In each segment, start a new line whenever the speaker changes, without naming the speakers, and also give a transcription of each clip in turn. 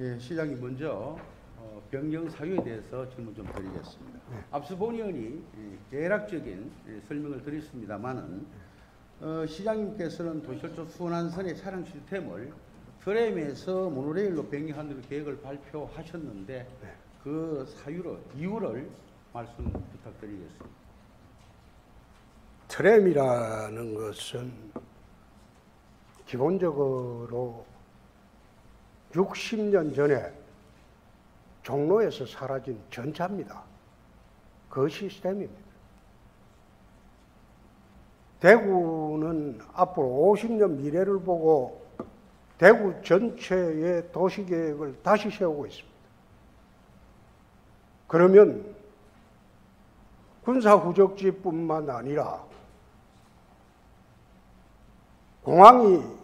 예, 시장님 먼저 변경 사유에 대해서 질문 좀 드리겠습니다.
네.
앞서 본 의원이 대략적인 설명을 드렸습니다만은 시장님께서는 도시철도 순환선의 차량 시스템을 트램에서 모노레일로 변경하는 계획을 발표하셨는데
네.
그 이유를 말씀 부탁드리겠습니다.
트램이라는 것은 기본적으로 60년 전에 종로에서 사라진 전차입니다. 그 시스템입니다. 대구는 앞으로 50년 미래를 보고 대구 전체의 도시계획을 다시 세우고 있습니다. 그러면 군사후적지뿐만 아니라 공항이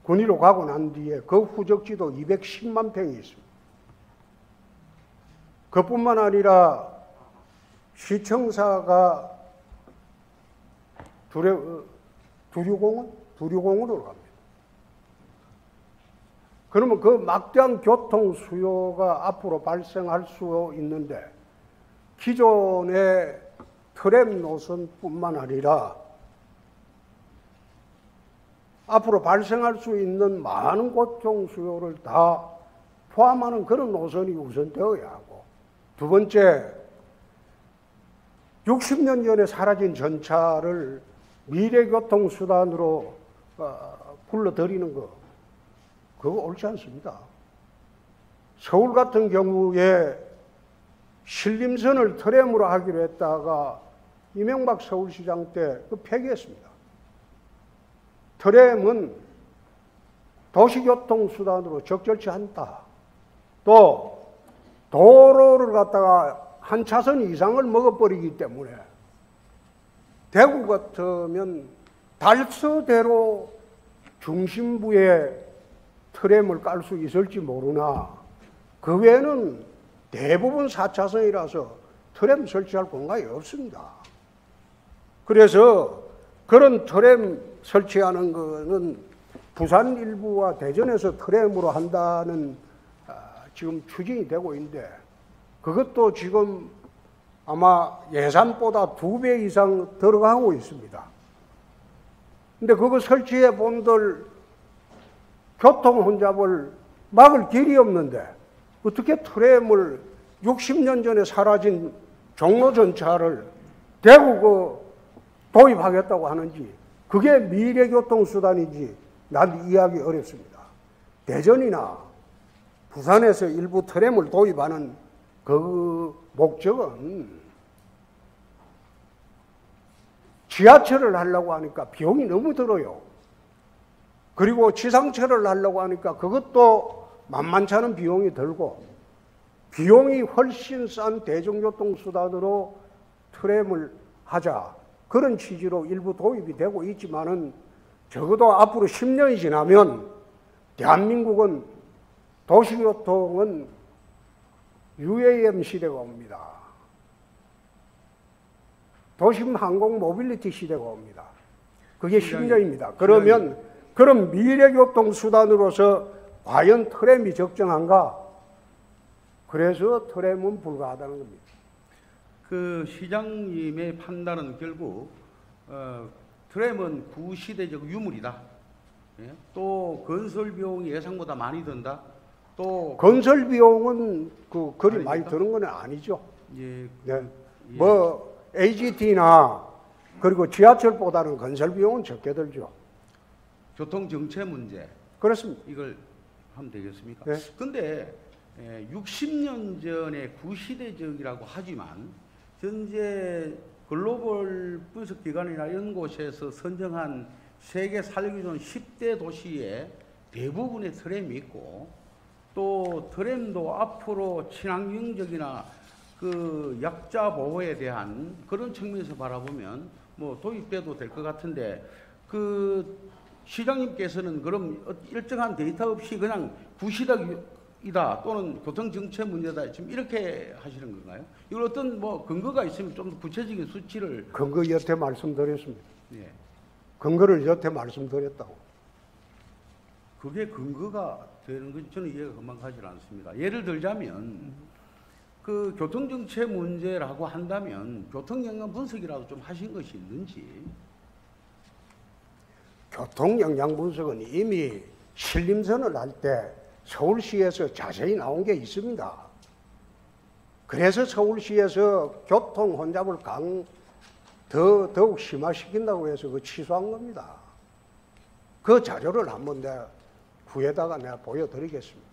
군위로 가고 난 뒤에 그 후적지도 210만 평이 있습니다. 그뿐만 아니라 시청사가 두류공원으로 갑니다. 그러면 그 막대한 교통 수요가 앞으로 발생할 수 있는데 기존의 트램 노선뿐만 아니라 앞으로 발생할 수 있는 많은 교통 수요를 다 포함하는 그런 노선이 우선되어야 하고, 두 번째, 60년 전에 사라진 전차를 미래교통수단으로 불러들이는 거, 그거 옳지 않습니다. 서울 같은 경우에 신림선을 트램으로 하기로 했다가 이명박 서울시장 때 그 폐기했습니다. 트램은 도시교통수단으로 적절치 않다. 또 도로를 갖다가 한 차선 이상을 먹어버리기 때문에 대구 같으면 달서대로 중심부에 트램을 깔 수 있을지 모르나 그 외에는 대부분 4차선이라서 트램 설치할 공간이 없습니다. 그래서 그런 트램 설치하는 것은 부산 일부와 대전에서 트램으로 한다는 지금 추진이 되고 있는데 그것도 지금 아마 예산보다 2배 이상 들어가고 있습니다. 근데 그거 설치해 본들 교통 혼잡을 막을 길이 없는데 어떻게 트램을 60년 전에 사라진 종로 전차를 대구 도입하겠다고 하는지 그게 미래교통수단인지 난 이해하기 어렵습니다. 대전이나 부산에서 일부 트램을 도입하는 그 목적은 지하철을 하려고 하니까 비용이 너무 들어요. 그리고 지상철을 하려고 하니까 그것도 만만치 않은 비용이 들고 비용이 훨씬 싼 대중교통수단으로 트램을 하자. 그런 취지로 일부 도입이 되고 있지만은 적어도 앞으로 10년이 지나면 대한민국은 도시교통은 UAM 시대가 옵니다. 도심 항공 모빌리티 시대가 옵니다. 그게 10년입니다. 그러면 그런 미래교통 수단으로서 과연 트램이 적정한가? 그래서 트램은 불가하다는 겁니다.
그 시장님의 판단은 결국 트램은 구시대적 유물이다. 예? 또 건설 비용이 예상보다 많이 든다. 또
건설 비용은 그리 많이 드는 건 아니죠.
예,
네. 뭐 AGT나 그리고 지하철보다는 건설 비용은 적게 들죠.
교통 정체 문제.
그렇습니다.
이걸 하면 되겠습니까?
네.
근데 60년 전에 구시대적이라고 하지만 현재 글로벌 분석기관이나 이런 곳에서 선정한 세계 살기 좋은 10대 도시에 대부분의 트램이 있고 또 트램도 앞으로 친환경적이나 그 약자 보호에 대한 그런 측면에서 바라보면 뭐 도입돼도 될 것 같은데 그 시장님께서는 그럼 일정한 데이터 없이 그냥 구시대이다 또는 교통정체 문제다 지금 이렇게 하시는 건가요? 이걸 어떤 뭐 근거가 있으면 좀 더 구체적인 수치를
근거 여태 말씀드렸습니다.
예.
근거를 여태 말씀드렸다고.
그게 근거가 되는 건 저는 이해가 금방 가지 않습니다. 예를 들자면 그 교통정체 문제라고 한다면 교통영향 분석이라도 좀 하신 것이 있는지.
교통영향 분석은 이미 신림선을 할 때 서울시에서 자세히 나온 게 있습니다. 그래서 서울시에서 교통 혼잡을 더욱 심화시킨다고 해서 그 취소한 겁니다. 그 자료를 한번 내가 후에다가 내가 보여드리겠습니다.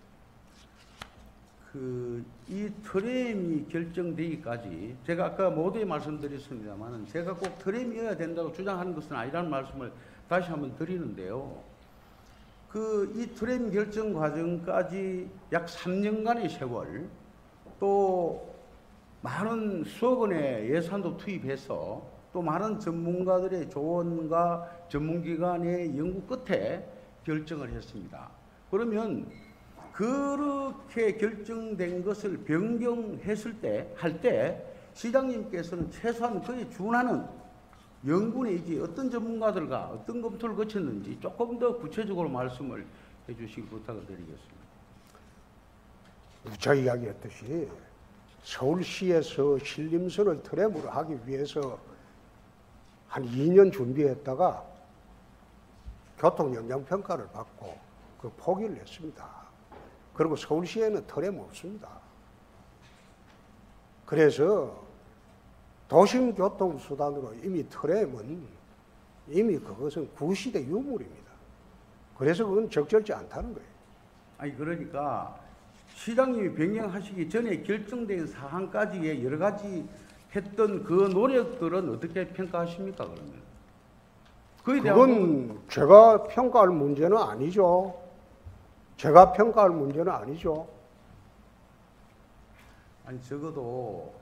이 트램이 결정되기까지 제가 아까 모두에 말씀드렸습니다만 제가 꼭 트램이어야 된다고 주장하는 것은 아니라는 말씀을 다시 한번 드리는데요. 이 트램 결정 과정까지 약 3년간의 세월, 또 많은 수억 원의 예산도 투입해서 또 많은 전문가들의 조언과 전문기관의 연구 끝에 결정을 했습니다. 그러면 그렇게 결정된 것을 변경했을 때, 할 때 시장님께서는 최소한 그에 준하는 연구 내지 어떤 전문가들과 어떤 검토를 거쳤는지 조금 더 구체적으로 말씀을 해주시기 부탁을 드리겠습니다.
우차 이야기했듯이 서울시에서 신림선을 트램으로 하기 위해서 한 2년 준비했다가 교통영향평가를 받고 그 포기를 했습니다. 그리고 서울시에는 트램 없습니다. 그래서 도심교통수단으로 이미 트램은 이미 그것은 구시대 유물입니다. 그래서 그건 적절치 않다는 거예요.
아니 그러니까 시장님이 변경하시기 전에 결정된 사항까지의 여러 가지 했던 그 노력들은 어떻게 평가하십니까 그러면? 그에 대한
그건 제가 평가할 문제는 아니죠. 제가 평가할 문제는 아니죠.
아니 적어도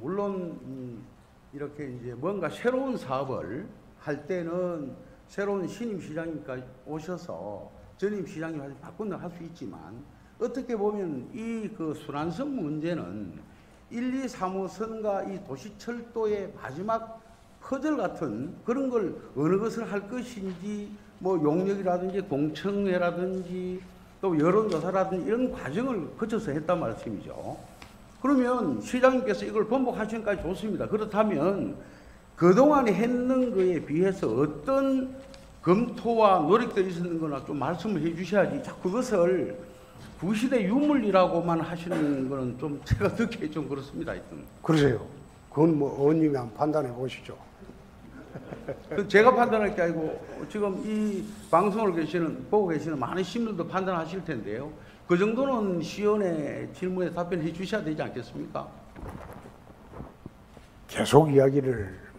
물론 이렇게 이제 뭔가 새로운 사업을 할 때는 새로운 신임 시장님까지 오셔서 전임 시장님한테 바꾼다 할 수 있지만 어떻게 보면 이 그 순환선 문제는 1, 2, 3호선과 이 도시철도의 마지막 퍼즐 같은 그런 걸 어느 것을 할 것인지 뭐 용역이라든지 공청회라든지 또 여론조사라든지 이런 과정을 거쳐서 했단 말씀이죠. 그러면 시장님께서 이걸 번복하시기까지 좋습니다. 그렇다면 그동안에 했는 거에 비해서 어떤 검토와 노력들이 있었는 거나 좀 말씀을 해 주셔야지 자꾸 그것을 구시대 유물이라고만 하시는 거는 좀 제가 듣기에 좀 그렇습니다. 하여튼.
그러세요. 그건 뭐 의원님이 한번 판단해 보시죠.
제가 판단할 게 아니고 지금 이 방송을 보고 계시는 많은 시민들도 판단하실 텐데요. 그 정도는 시연의 질문에 답변해 주셔야 되지 않겠습니까?
계속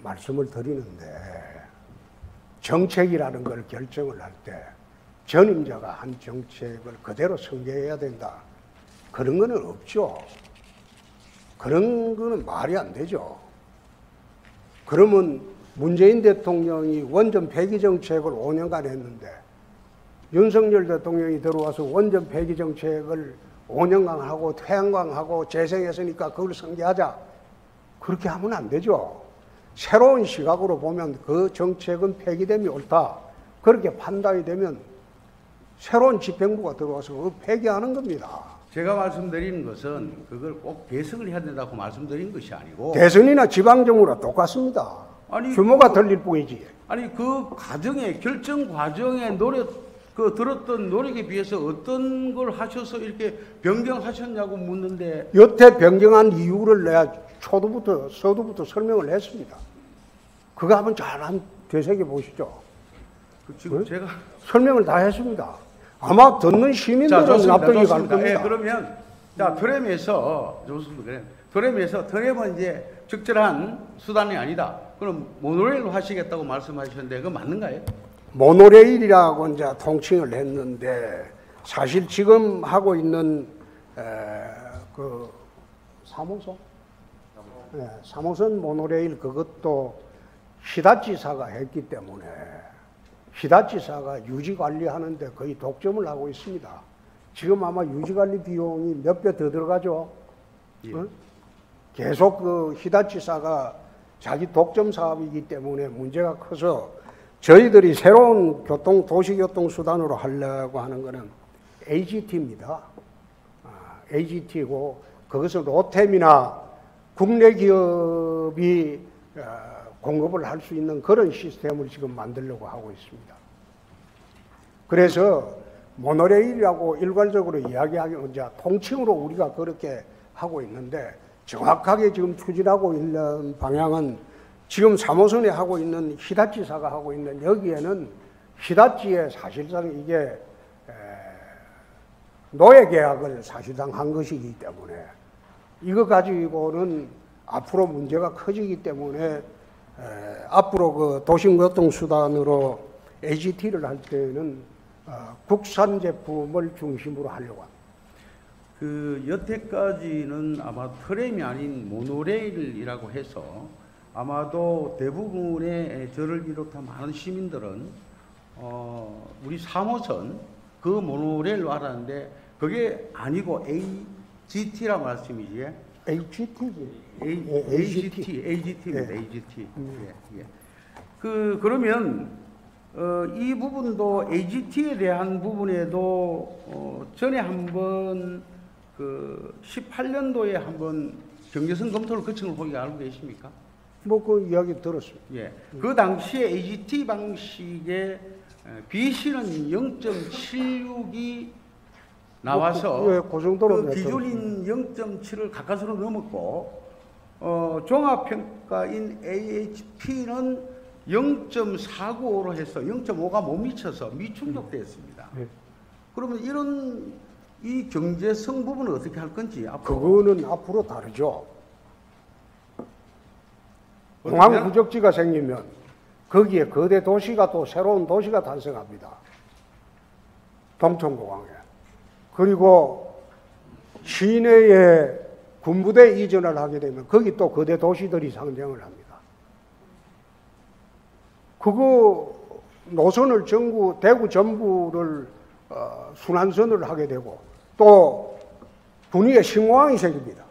말씀을 드리는데 정책이라는 걸 결정을 할 때 전임자가 한 정책을 그대로 승계해야 된다. 그런 거는 없죠. 그런 거는 말이 안 되죠. 그러면 문재인 대통령이 원전 폐기 정책을 5년간 했는데 윤석열 대통령이 들어와서 원전 폐기 정책을 5년간 하고 태양광하고 재생했으니까 그걸 승계하자. 그렇게 하면 안 되죠. 새로운 시각으로 보면 그 정책은 폐기됨이 옳다. 그렇게 판단이 되면 새로운 집행부가 들어와서 그걸 폐기하는 겁니다.
제가 말씀드리는 것은 그걸 꼭 개성을 해야 된다고 말씀드린 것이 아니고
대선이나 지방정부랑 똑같습니다.
아니,
규모가 틀릴 뿐이지.
아니 그 과정에 결정 과정에 들었던 노력에 비해서 어떤 걸 하셔서 이렇게 변경하셨냐고 묻는데
여태 변경한 이유를 내가 서두부터 설명을 했습니다. 그거 한번 잘 되새겨 보시죠.
지금 제가
설명을 다 했습니다. 아마 듣는 시민들은 납득이 갈 겁니다.
예, 그러면 트램에서 좋습니다. 트램은 이제 적절한 수단이 아니다. 그럼 모노레일로 하시겠다고 말씀하셨는데 그거 맞는가요?
모노레일이라고 이제 통칭을 했는데 사실 지금 하고 있는 그 3호선 모노레일 그것도 히다치사가 했기 때문에 히다치사가 유지관리하는데 거의 독점을 하고 있습니다. 지금 아마 유지관리 비용이 몇 배 더 들어가죠.
예.
응? 계속 그 히다치사가 자기 독점 사업이기 때문에 문제가 커서 저희들이 새로운 도시교통 수단으로 하려고 하는 것은 AGT입니다. AGT고 그것은 로템이나 국내 기업이 공급을 할 수 있는 그런 시스템을 지금 만들려고 하고 있습니다. 그래서 모노레일이라고 일괄적으로 이야기하기 이제 통칭으로 우리가 그렇게 하고 있는데 정확하게 지금 추진하고 있는 방향은 지금 3호선에 하고 있는 히다치사가 하고 있는 여기에는 히다치에 사실상 이게 노예 계약을 사실상 한 것이기 때문에 이거 가지고는 앞으로 문제가 커지기 때문에 앞으로 그 도심교통수단으로 AGT를 할 때는 국산 제품을 중심으로 하려고 합니다.
그 여태까지는 아마 트램이 아닌 모노레일이라고 해서 아마도 대부분의 저를 비롯한 많은 시민들은 우리 3호선 그 모노레일로 알았는데 그게 아니고 AGT라고 말씀이지?
AGT지.
AGT입니다. AGT. 예. 그러면 이 부분도 AGT에 대한 부분에도 전에 한번 그 18년도에 한번 경제성 검토를 거친 걸 보기 알고 계십니까?
뭐 그 이야기 들었습니다.
예. 그 당시에 AGT 방식의 BC는 0.76이 나와서
그 정도로
그 기준인 0.7을 가까스로 넘었고 종합평가인 AHP는 0.49로 해서 0.5가 못 미쳐서 미충족되었습니다.
네.
그러면 이 경제성 부분은 어떻게 할 건지 앞으로
그거는 앞으로 다르죠. 공항 후적지가 생기면 거기에 거대 도시가 또 새로운 도시가 탄생합니다. 동천공항에. 그리고 시내에 군부대 이전을 하게 되면 거기 또 거대 도시들이 상생을 합니다. 그거 노선을 대구 전부를 순환선을 하게 되고 또 군위에 신공항이 생깁니다.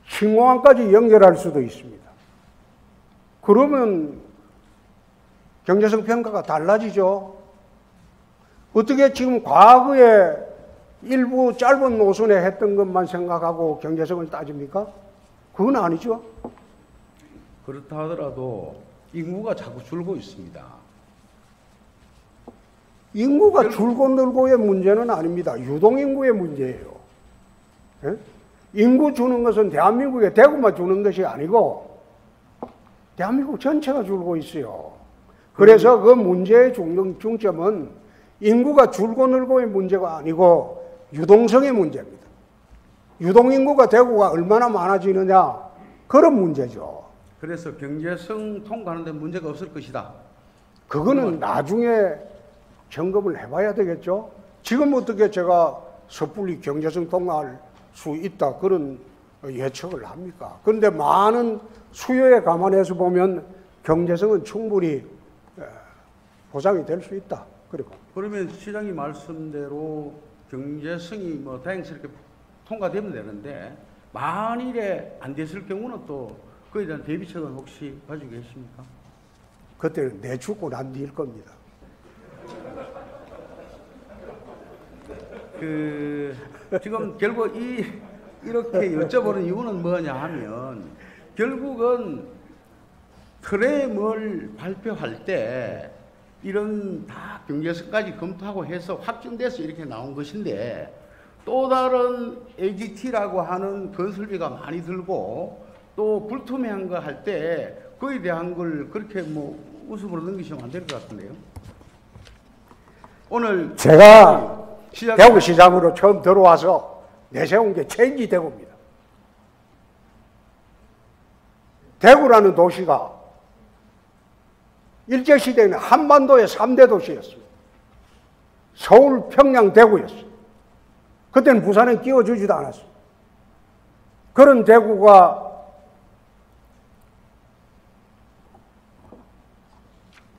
신공항까지 연결할 수도 있습니다. 그러면 경제성 평가가 달라지죠. 어떻게 지금 과거에 일부 짧은 노선에 했던 것만 생각하고 경제성을 따집니까? 그건 아니죠.
그렇다 하더라도 인구가 자꾸 줄고 있습니다.
인구가 줄고 늘고의 문제는 아닙니다. 유동인구의 문제예요. 예? 인구 주는 것은 대한민국의 대구만 주는 것이 아니고 대한민국 전체가 줄고 있어요. 그래서 그 문제의 중점은 인구가 줄고 늘고의 문제가 아니고 유동성의 문제입니다. 유동인구가 대구가 얼마나 많아지느냐 그런 문제죠.
그래서 경제성 통과하는 데 문제가 없을 것이다.
그거는 나중에 점검을 해봐야 되겠죠. 지금 어떻게 제가 섣불리 경제성 통과할 수 있다 그런 예측을 합니까? 그런데 많은 수요에 감안해서 보면 경제성은 충분히 보장이 될 수 있다.
그러면 시장님 말씀대로 경제성이 뭐 다행스럽게 통과되면 되는데 만일에 안 됐을 경우는 또 그에 대한 대비책은 혹시 가지고 계십니까?
그때는 내 죽고 난 뒤일 겁니다.
지금 결국 이렇게 여쭤보는 이유는 뭐냐 하면 결국은 트램을 발표할 때 이런 다 경제성까지 검토하고 해서 확정돼서 이렇게 나온 것인데 또 다른 AGT라고 하는 건설비가 많이 들고 또 불투명한 거 할 때 그에 대한 걸 그렇게 뭐 웃음으로 넘기시면 안 될 것 같은데요. 오늘
제가 대구시장으로 처음 들어와서 내세운 게 체인지 대구입니다. 대구라는 도시가 일제시대에는 한반도의 3대 도시였습니다. 서울, 평양, 대구였어요. 그때는 부산은 끼워주지도 않았어요. 그런 대구가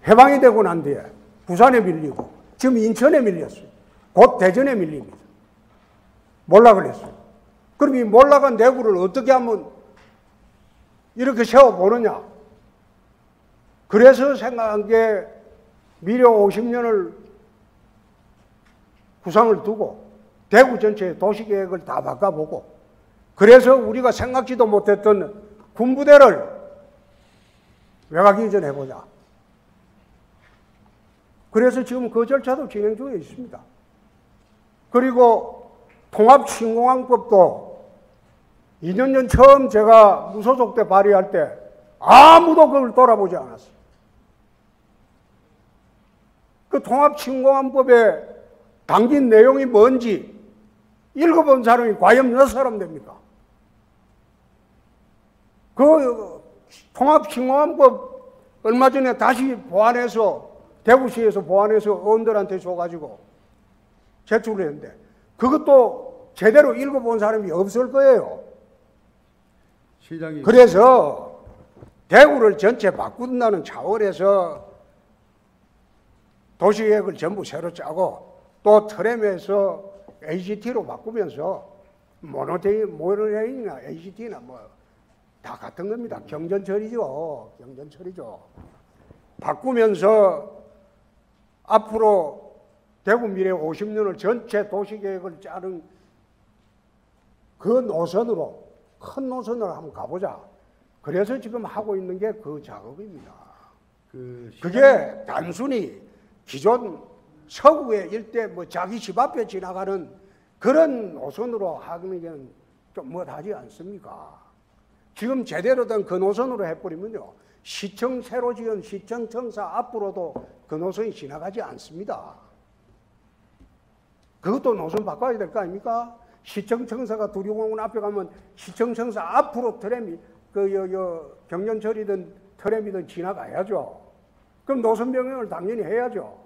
해방이 되고 난 뒤에 부산에 밀리고 지금 인천에 밀렸어요. 곧 대전에 밀립니다. 몰락을 했어요. 그럼 이 몰락한 대구를 어떻게 하면 이렇게 세워보느냐? 그래서 생각한 게 미래 50년을 구상을 두고 대구 전체 도시계획을 다 바꿔보고, 그래서 우리가 생각지도 못했던 군부대를 외곽 이전해보자. 그래서 지금 그 절차도 진행 중에 있습니다. 그리고 통합신공항법도 2년 전 처음 제가 무소속 때 발의할 때 아무도 그걸 돌아보지 않았어요. 그 통합신공항법에 담긴 내용이 뭔지 읽어본 사람이 과연 몇 사람 됩니까? 그 통합신공항법 얼마 전에 다시 보완해서 대구시에서 보완해서 의원들한테 줘가지고 제출을 했는데 그것도 제대로 읽어본 사람이 없을 거예요.
시장님.
그래서 대구를 전체 바꾼다는 차원에서 도시계획을 전부 새로 짜고 또 트램에서 AGT로 바꾸면서 모노레일이나 AGT나 뭐 다 같은 겁니다. 경전처리죠. 경전처리죠. 바꾸면서 앞으로 대구 미래 50년을 전체 도시계획을 짜는 그 노선으로, 큰 노선으로 한번 가보자. 그래서 지금 하고 있는 게 그 작업입니다. 그게 단순히 기존 서구의 일대 뭐 자기 집 앞에 지나가는 그런 노선으로 하는 게 좀 못하지 않습니까? 지금 제대로 된 그 노선으로 해버리면요, 시청 새로 지은 시청청사 앞으로도 그 노선이 지나가지 않습니다. 그것도 노선 바꿔야 될 거 아닙니까? 시청청사가 두류공원 앞에 가면 시청청사 앞으로 트램이 경전철이든 트램이든 지나가야죠. 그럼 노선 변경을 당연히 해야죠.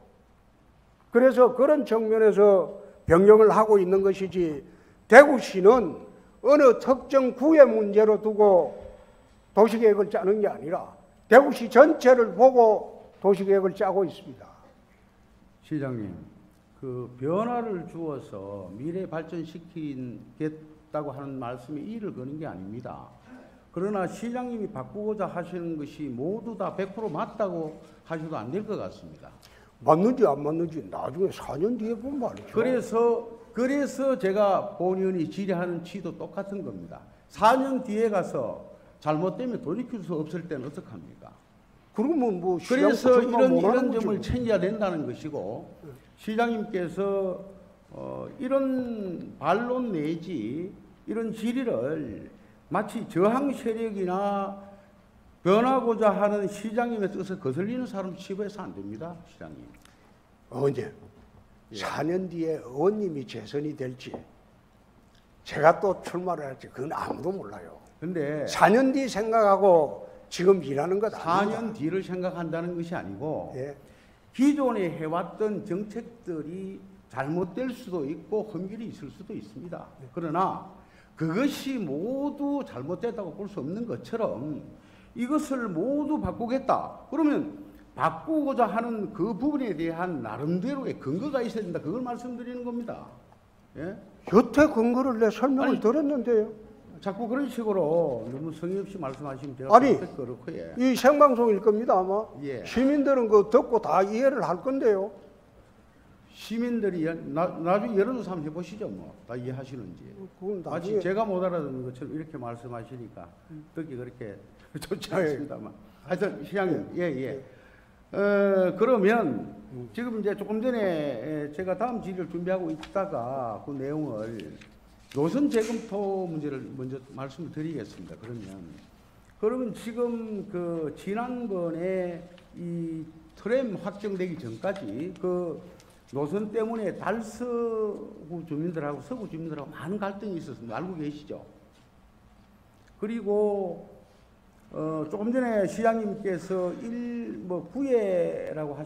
그래서 그런 측면에서 변경을 하고 있는 것이지, 대구시는 어느 특정 구의 문제로 두고 도시계획을 짜는 게 아니라 대구시 전체를 보고 도시계획을 짜고 있습니다.
시장님, 그 변화를 주어서 미래 발전시키겠다고 하는 말씀이 이를 거는 게 아닙니다. 그러나 시장님이 바꾸고자 하시는 것이 모두 다 100% 맞다고 하셔도 안 될 것 같습니다.
맞는지 안 맞는지 나중에 4년 뒤에 보면 말이죠.
그래서 제가 본의원이 질의하는 취도 똑같은 겁니다. 4년 뒤에 가서 잘못되면 돌이킬 수 없을 때는 어떡합니까?
그러면 뭐
그래서 이런 점을 챙겨야 된다는 것이고, 시장님께서 이런 반론 내지 이런 질의를 마치 저항 세력이나 변하고자 하는 시장님의 뜻을 거슬리는 사람 치부해서 안 됩니다, 시장님.
언제? 예. 4년 뒤에 의원님이 재선이 될지, 제가 또 출마를 할지 그건 아무도 몰라요.
근데
4년 뒤 생각하고 지금 일하는 것 아닙니다.
4년 뒤를 생각한다는 것이 아니고,
예.
기존에 해왔던 정책들이 잘못될 수도 있고 흠결이 있을 수도 있습니다. 그러나 그것이 모두 잘못됐다고 볼 수 없는 것처럼 이것을 모두 바꾸겠다. 그러면 바꾸고자 하는 그 부분에 대한 나름대로의 근거가 있어야 된다. 그걸 말씀드리는 겁니다. 예?
여태 근거를 내 설명을 드렸는데요.
자꾸 그런 식으로 너무 성의 없이 말씀하시면 제가 그렇고, 예.
이 생방송일 겁니다 아마.
예.
시민들은 그거 듣고 다 이해를 할 건데요.
시민들이 나중에 여론조사 한번 해보시죠. 뭐 다 이해하시는지. 마치 제가 못 알아듣는 것처럼 이렇게 말씀하시니까 듣기 그렇게 좋지 않습니다만. 하여튼 시장님, 예. 그러면 지금 이제 조금 전에 제가 다음 질의를 준비하고 있다가 그 내용을 노선 재검토 문제를 먼저 말씀을 드리겠습니다. 그러면 지금 그 지난번에 이 트램 확정되기 전까지 그 노선 때문에 달서구 주민들하고 서구 주민들하고 많은 갈등이 있었습니다. 알고 계시죠? 그리고 조금 전에 시장님께서 구예라고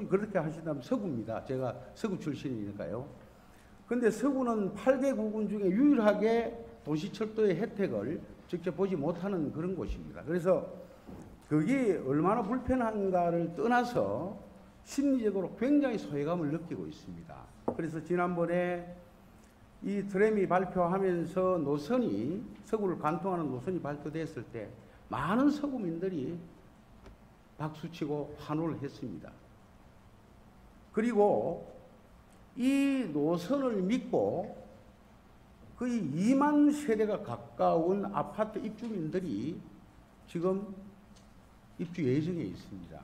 그렇게 하신다면 서구입니다. 제가 서구 출신이니까요. 근데 서구는 8개 구군 중에 유일하게 도시철도의 혜택을 직접 보지 못하는 그런 곳입니다. 그래서 그게 얼마나 불편한가를 떠나서 심리적으로 굉장히 소외감을 느끼고 있습니다. 그래서 지난번에 이 트램이 발표하면서 노선이, 서구를 관통하는 노선이 발표됐을 때 많은 서구민들이 박수치고 환호를 했습니다. 그리고 이 노선을 믿고 거의 2만 세대가 가까운 아파트 입주민들이 지금 입주 예정에 있습니다.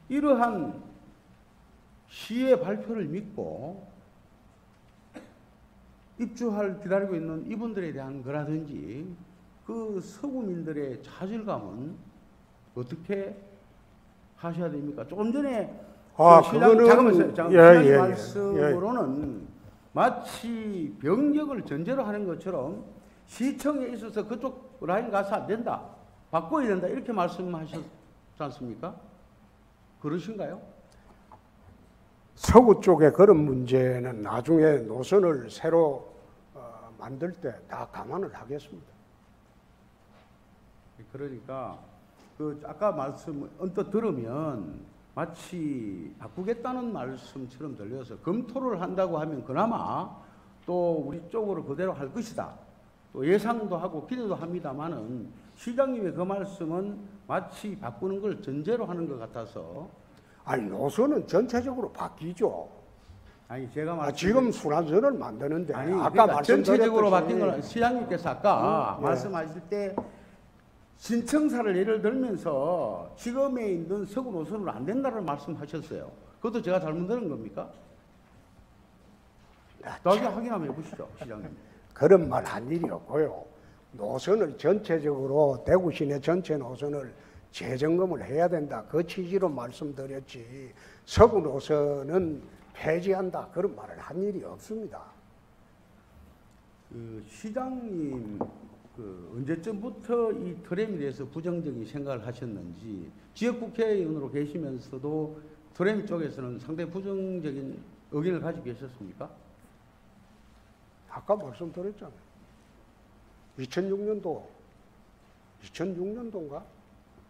이러한 시의 발표를 믿고 입주할 기다리고 있는 이분들에 대한 거라든지 그 서구민들의 좌절감은 어떻게 하셔야 됩니까? 조금 전에
그거는
시장님 말씀으로는 마치 병력을 전제로 하는 것처럼 시청에 있어서 그쪽 라인 가서 안 된다, 바꿔야 된다 이렇게 말씀하셨지 않습니까? 그러신가요?
서구 쪽에 그런 문제는 나중에 노선을 새로 만들 때 다 감안을 하겠습니다.
그러니까 그 아까 말씀 언뜻 들으면 마치 바꾸겠다는 말씀처럼 들려서 검토를 한다고 하면 그나마 또 우리 쪽으로 그대로 할 것이다. 또 예상도 하고 기대도 합니다마는 시장님의 그 말씀은 마치 바꾸는 걸 전제로 하는 것 같아서.
아니 노선은 전체적으로 바뀌죠.
아니 제가
지금 순환선을 만드는데
아니
아까
그러니까 전체적으로 바뀐
건
건 시장님께서 아까 말씀하실 때 신청사를 예를 들면서 지금에 있는 서구 노선으로 안 된다는 말씀하셨어요. 그것도 제가 잘못 들은 겁니까? 나중에 확인 한번 해보시죠, 시장님.
그런 말 한 일이 없고요. 노선을 전체적으로 대구 시내 전체 노선을 재점검을 해야 된다. 그 취지로 말씀드렸지 서구 노선은 폐지한다. 그런 말을 한 일이 없습니다.
시장님 언제쯤부터 이 트램에 대해서 부정적인 생각을 하셨는지 지역국회의원으로 계시면서도 트램 쪽에서는 상당히 부정적인 의견을 가지고 계셨습니까?
아까 말씀드렸잖아요. 2006년도인가?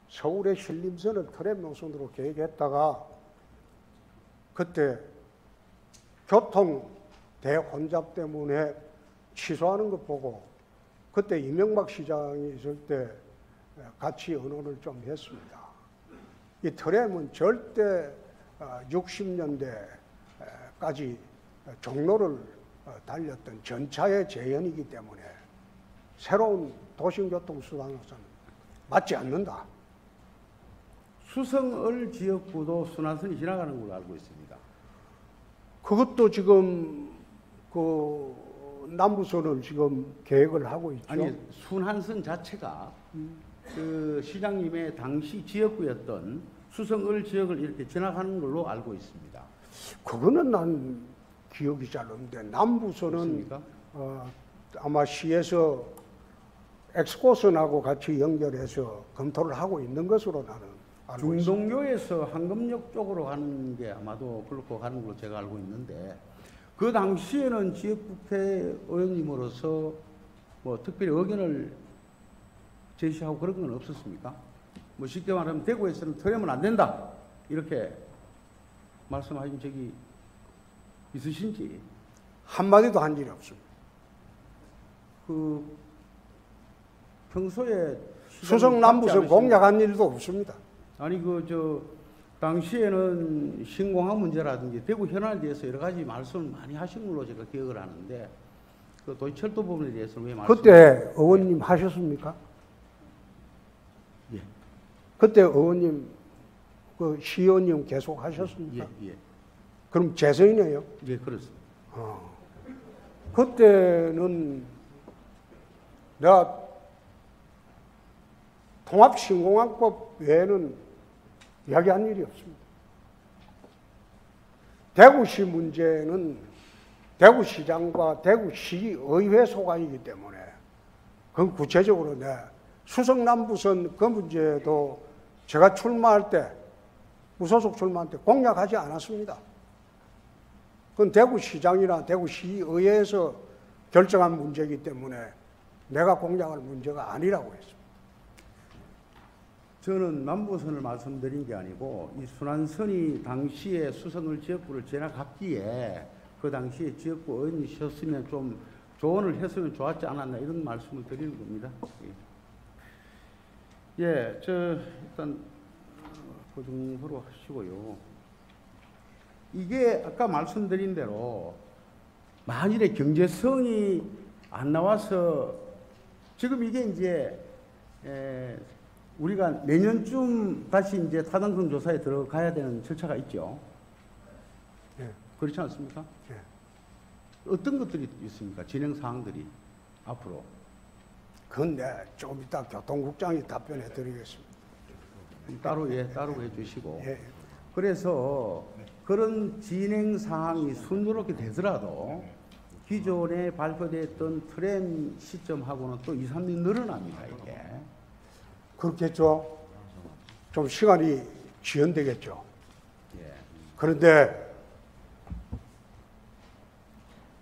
서울의 신림선을 트램 노선으로 계획했다가 그때 교통 대혼잡 때문에 취소하는 것 보고 그때 이명박 시장이 있을 때 같이 의논을 좀 했습니다. 이 트램은 절대 60년대까지 종로를 달렸던 전차의 재현이기 때문에 새로운 도심교통수단으로서는 맞지 않는다.
수성을 지역구도 순환선이 지나가는 걸로 알고 있습니다.
그것도 지금 그 남부선을 지금 계획을 하고 있죠.
아니 순환선 자체가 그 시장님의 당시 지역구였던 수성을 지역을 이렇게 지나가는 걸로 알고 있습니다.
그거는 난 기억이 잘 없는데 남부선은 아마 시에서 엑스코선하고 같이 연결해서 검토를 하고 있는 것으로 나는 알고 있습니다.
중동교에서 황금역 쪽으로 가는 게 아마도 그렇고 가는 걸로 제가 알고 있는데 그 당시에는 지역국회 의원님으로서 뭐 특별히 의견을 제시하고 그런 건 없었습니까? 뭐 쉽게 말하면 대구에서는 트램은 안 된다 이렇게 말씀하신 적이 있으신지.
한마디도 한 일이 없습니다.
그 평소에
수성 남부선 공략한 일도 없습니다.
아니 당시에는 신공항 문제라든지 대구 현안에 대해서 여러 가지 말씀을 많이 하신 걸로 제가 기억을 하는데 그 도시철도 부분에 대해서는 왜 말씀?
그때 의원님 하셨습니까?
예.
그때 의원님 그 시의원님 계속 하셨습니까?
예.
그럼 재선이네요?
예, 그렇습니다.
그때는 내가 통합신공항법 외에는 이야기한 일이 없습니다. 대구시 문제는 대구시장과 대구시의회 소관이기 때문에 그건 구체적으로 수성남부선 그 문제도 제가 출마할 때 무소속 출마할 때 공략하지 않았습니다. 그건 대구시장이나 대구시의회에서 결정한 문제이기 때문에 내가 공략할 문제가 아니라고 했습니다.
저는 남부선을 말씀드린 게 아니고 이 순환선이 당시에 수성을 지역구를 지나갔기에 그 당시에 지역구 의원이셨으면 좀 조언을 했으면 좋았지 않았나 이런 말씀을 드리는 겁니다. 예, 일단 그 정도로 하시고요. 이게 아까 말씀드린 대로 만일에 경제성이 안 나와서 지금 이게 이제 우리가 내년쯤 다시 이제 타당성 조사에 들어가야 되는 절차가 있죠.
예.
그렇지 않습니까?
예.
어떤 것들이 있습니까? 진행 사항들이 앞으로.
그건 좀 이따 교통국장이 답변해 드리겠습니다.
따로 해주시고.
예.
그래서 그런 진행 사항이 순조롭게 되더라도 기존에 발표됐던 트램 시점하고는 또 2, 3년 늘어납니다, 이게.
그렇겠죠. 좀 시간이 지연되겠죠.
예.
그런데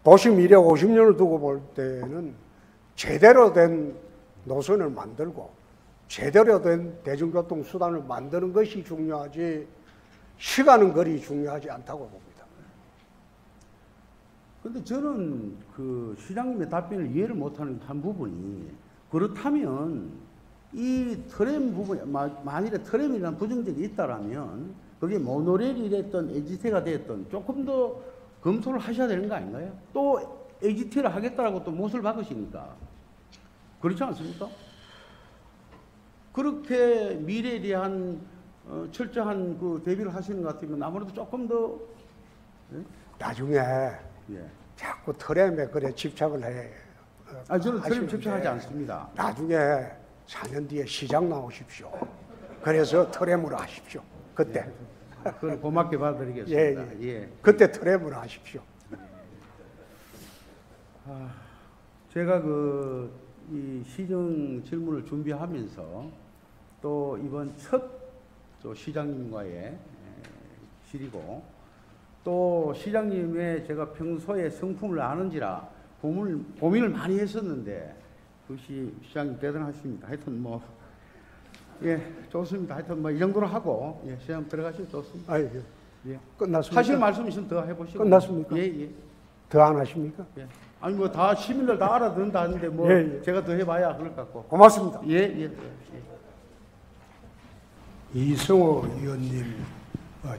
도시 미래 50년을 두고 볼 때는 제대로 된 노선을 만들고 제대로 된 대중교통 수단을 만드는 것이 중요하지 시간은 그리 중요하지 않다고 봅니다.
근데 저는 그 시장님의 답변을 이해를 못하는 한 부분이 그렇다면 이 트램 부분, 만일에 트램이라는 부정적이 있다라면 그게 모노레일이 됐든 HT가 됐든 조금 더 검토를 하셔야 되는 거 아닌가요? 또 HT를 하겠다라고 또 못을 박으시니까. 그렇지 않습니까? 그렇게 미래에 대한 철저한 그 대비를 하시는 것 같으면 아무래도 조금 더
나중에
예.
자꾸 트램에 그래 집착을 해.
저는 트램
하시는데
집착하지 않습니다.
나중에 4년 뒤에 시장 나오십시오. 그래서 트램으로 하십시오. 그때.
그걸 고맙게 봐드리겠습니다. 예.
그때 트램으로 하십시오.
제가 이 시정 질문을 준비하면서 또 이번 첫 또 시장님과의 실이고 또 시장님의 제가 평소에 성품을 아는지라 고민을 많이 했었는데 그것이 시장님 대단하십니다. 하여튼 예, 좋습니다. 하여튼 이 정도로 하고 예, 시장 들어가시면 좋습니다.
예. 끝났습니까?
하실 말씀 있으면 더 해보시고.
끝났습니까?
예.
더 안 하십니까?
예. 아니 다 시민들 다 알아듣는다 하는데
예.
제가 더 해봐야 그럴 것 같고.
고맙습니다.
예.
이성호 의원님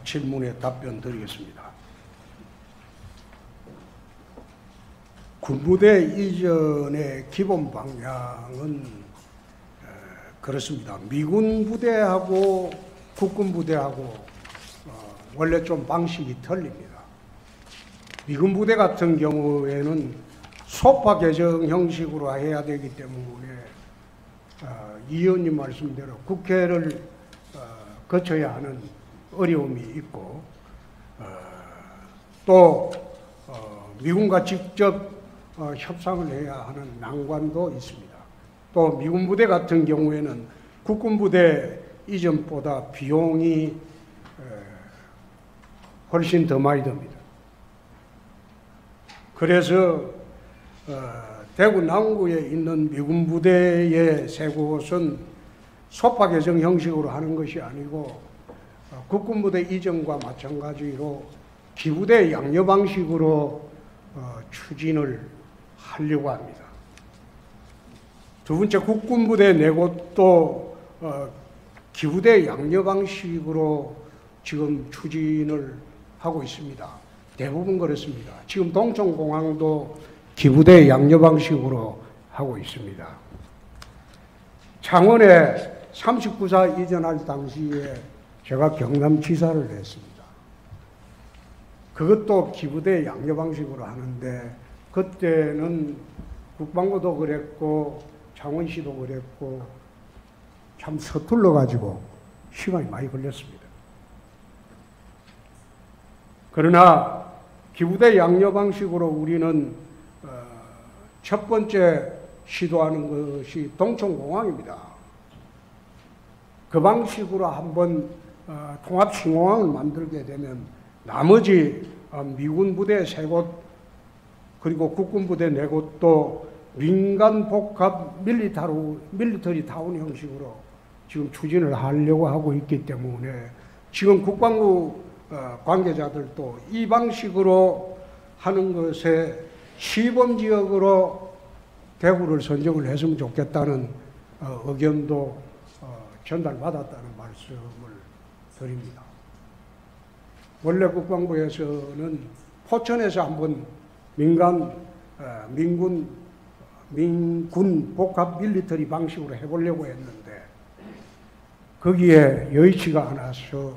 질문에 답변 드리겠습니다. 군부대 이전의 기본 방향은 그렇습니다. 미군 부대하고 국군 부대하고 원래 좀 방식이 틀립니다. 미군 부대 같은 경우에는 소파 개정 형식으로 해야 되기 때문에 이 의원님 말씀대로 국회를 거쳐야 하는 어려움이 있고 또 미군과 직접 협상을 해야 하는 난관도 있습니다. 또 미군 부대 같은 경우에는 국군 부대 이전보다 비용이 훨씬 더 많이 듭니다. 그래서 대구 남구에 있는 미군 부대의 세 곳은 소파 개정 형식으로 하는 것이 아니고 국군 부대 이전과 마찬가지로 기부대 양녀 방식으로 추진을 하려고 합니다. 두 번째, 국군 부대 네 곳도 기부대 양녀 방식으로 지금 추진을 하고 있습니다. 대부분 그렇습니다. 지금 동천공항도 기부대 양녀 방식으로 하고 있습니다. 창원에 39사 이전할 당시에 제가 경남지사를 했습니다. 그것도 기부대 양녀 방식으로 하는데 그때는 국방부도 그랬고 창원시도 그랬고 참 서툴러 가지고 시간이 많이 걸렸습니다. 그러나 기부대 양녀 방식으로 우리는 첫 번째 시도하는 것이 동천공항입니다. 그 방식으로 한번 통합신공항을 만들게 되면 나머지 미군 부대 3곳 그리고 국군 부대 4곳도 민간 복합 밀리터리 타운 형식으로 지금 추진을 하려고 하고 있기 때문에 지금 국방부 관계자들도 이 방식으로 하는 것에 시범지역으로 대구를 선정을 했으면 좋겠다는 의견도 전달받았다는 말씀을 드립니다. 원래 국방부에서는 포천에서 한번 민군 복합 밀리터리 방식으로 해보려고 했는데 거기에 여의치가 않아서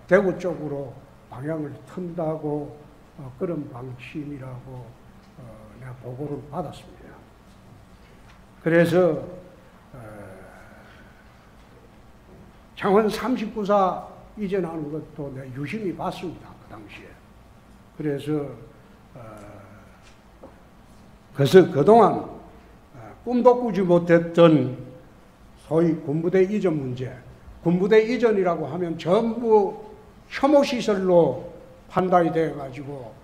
대구 쪽으로 방향을 튼다고 그런 방침이라고 내가 보고를 받았습니다. 그래서 창원 39사 이전하는 것도 내가 유심히 봤습니다. 그 당시에. 그래서 그동안 꿈도 꾸지 못했던 소위 군부대 이전 문제, 군부대 이전이라고 하면 전부 혐오시설로 판단이 되어가지고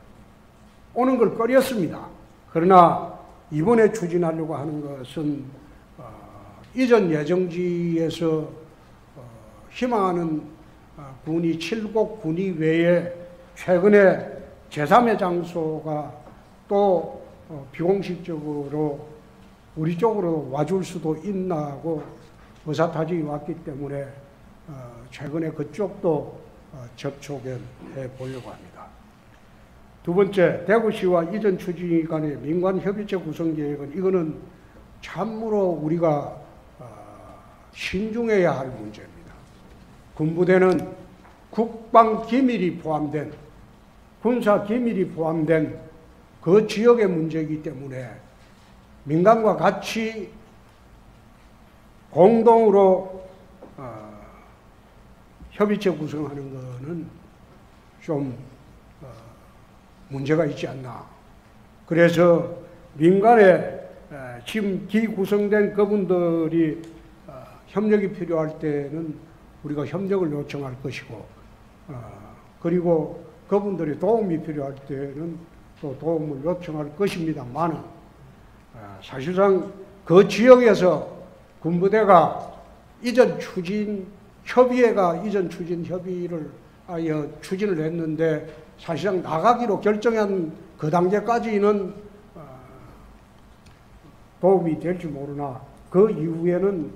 오는 걸 꺼렸습니다. 그러나 이번에 추진하려고 하는 것은 이전 예정지에서 희망하는 군이 7곡 군이 외에 최근에 제3의 장소가 또 비공식적으로 우리 쪽으로 와줄 수도 있나 하고 의사타진이 왔기 때문에 최근에 그쪽도 접촉해 보려고 합니다. 두 번째, 대구시와 이전 추진이 간의 민관협의체 구성 계획은 이거는 참으로 우리가 신중해야 할 문제입니다. 군부대는 국방기밀이 포함된, 군사기밀이 포함된 그 지역의 문제이기 때문에 민간과 같이 공동으로 협의체 구성하는 것은 좀 문제가 있지 않나. 그래서 민간에 지금 기구성된 그분들이 협력이 필요할 때는 우리가 협력을 요청할 것이고, 그리고 그분들이 도움이 필요할 때는 또 도움을 요청할 것입니다만, 사실상 그 지역에서 군부대가 이전 추진 협의회가 이전 추진 협의를 추진을 했는데 사실상 나가기로 결정한 그 단계까지는 도움이 될지 모르나 그 이후에는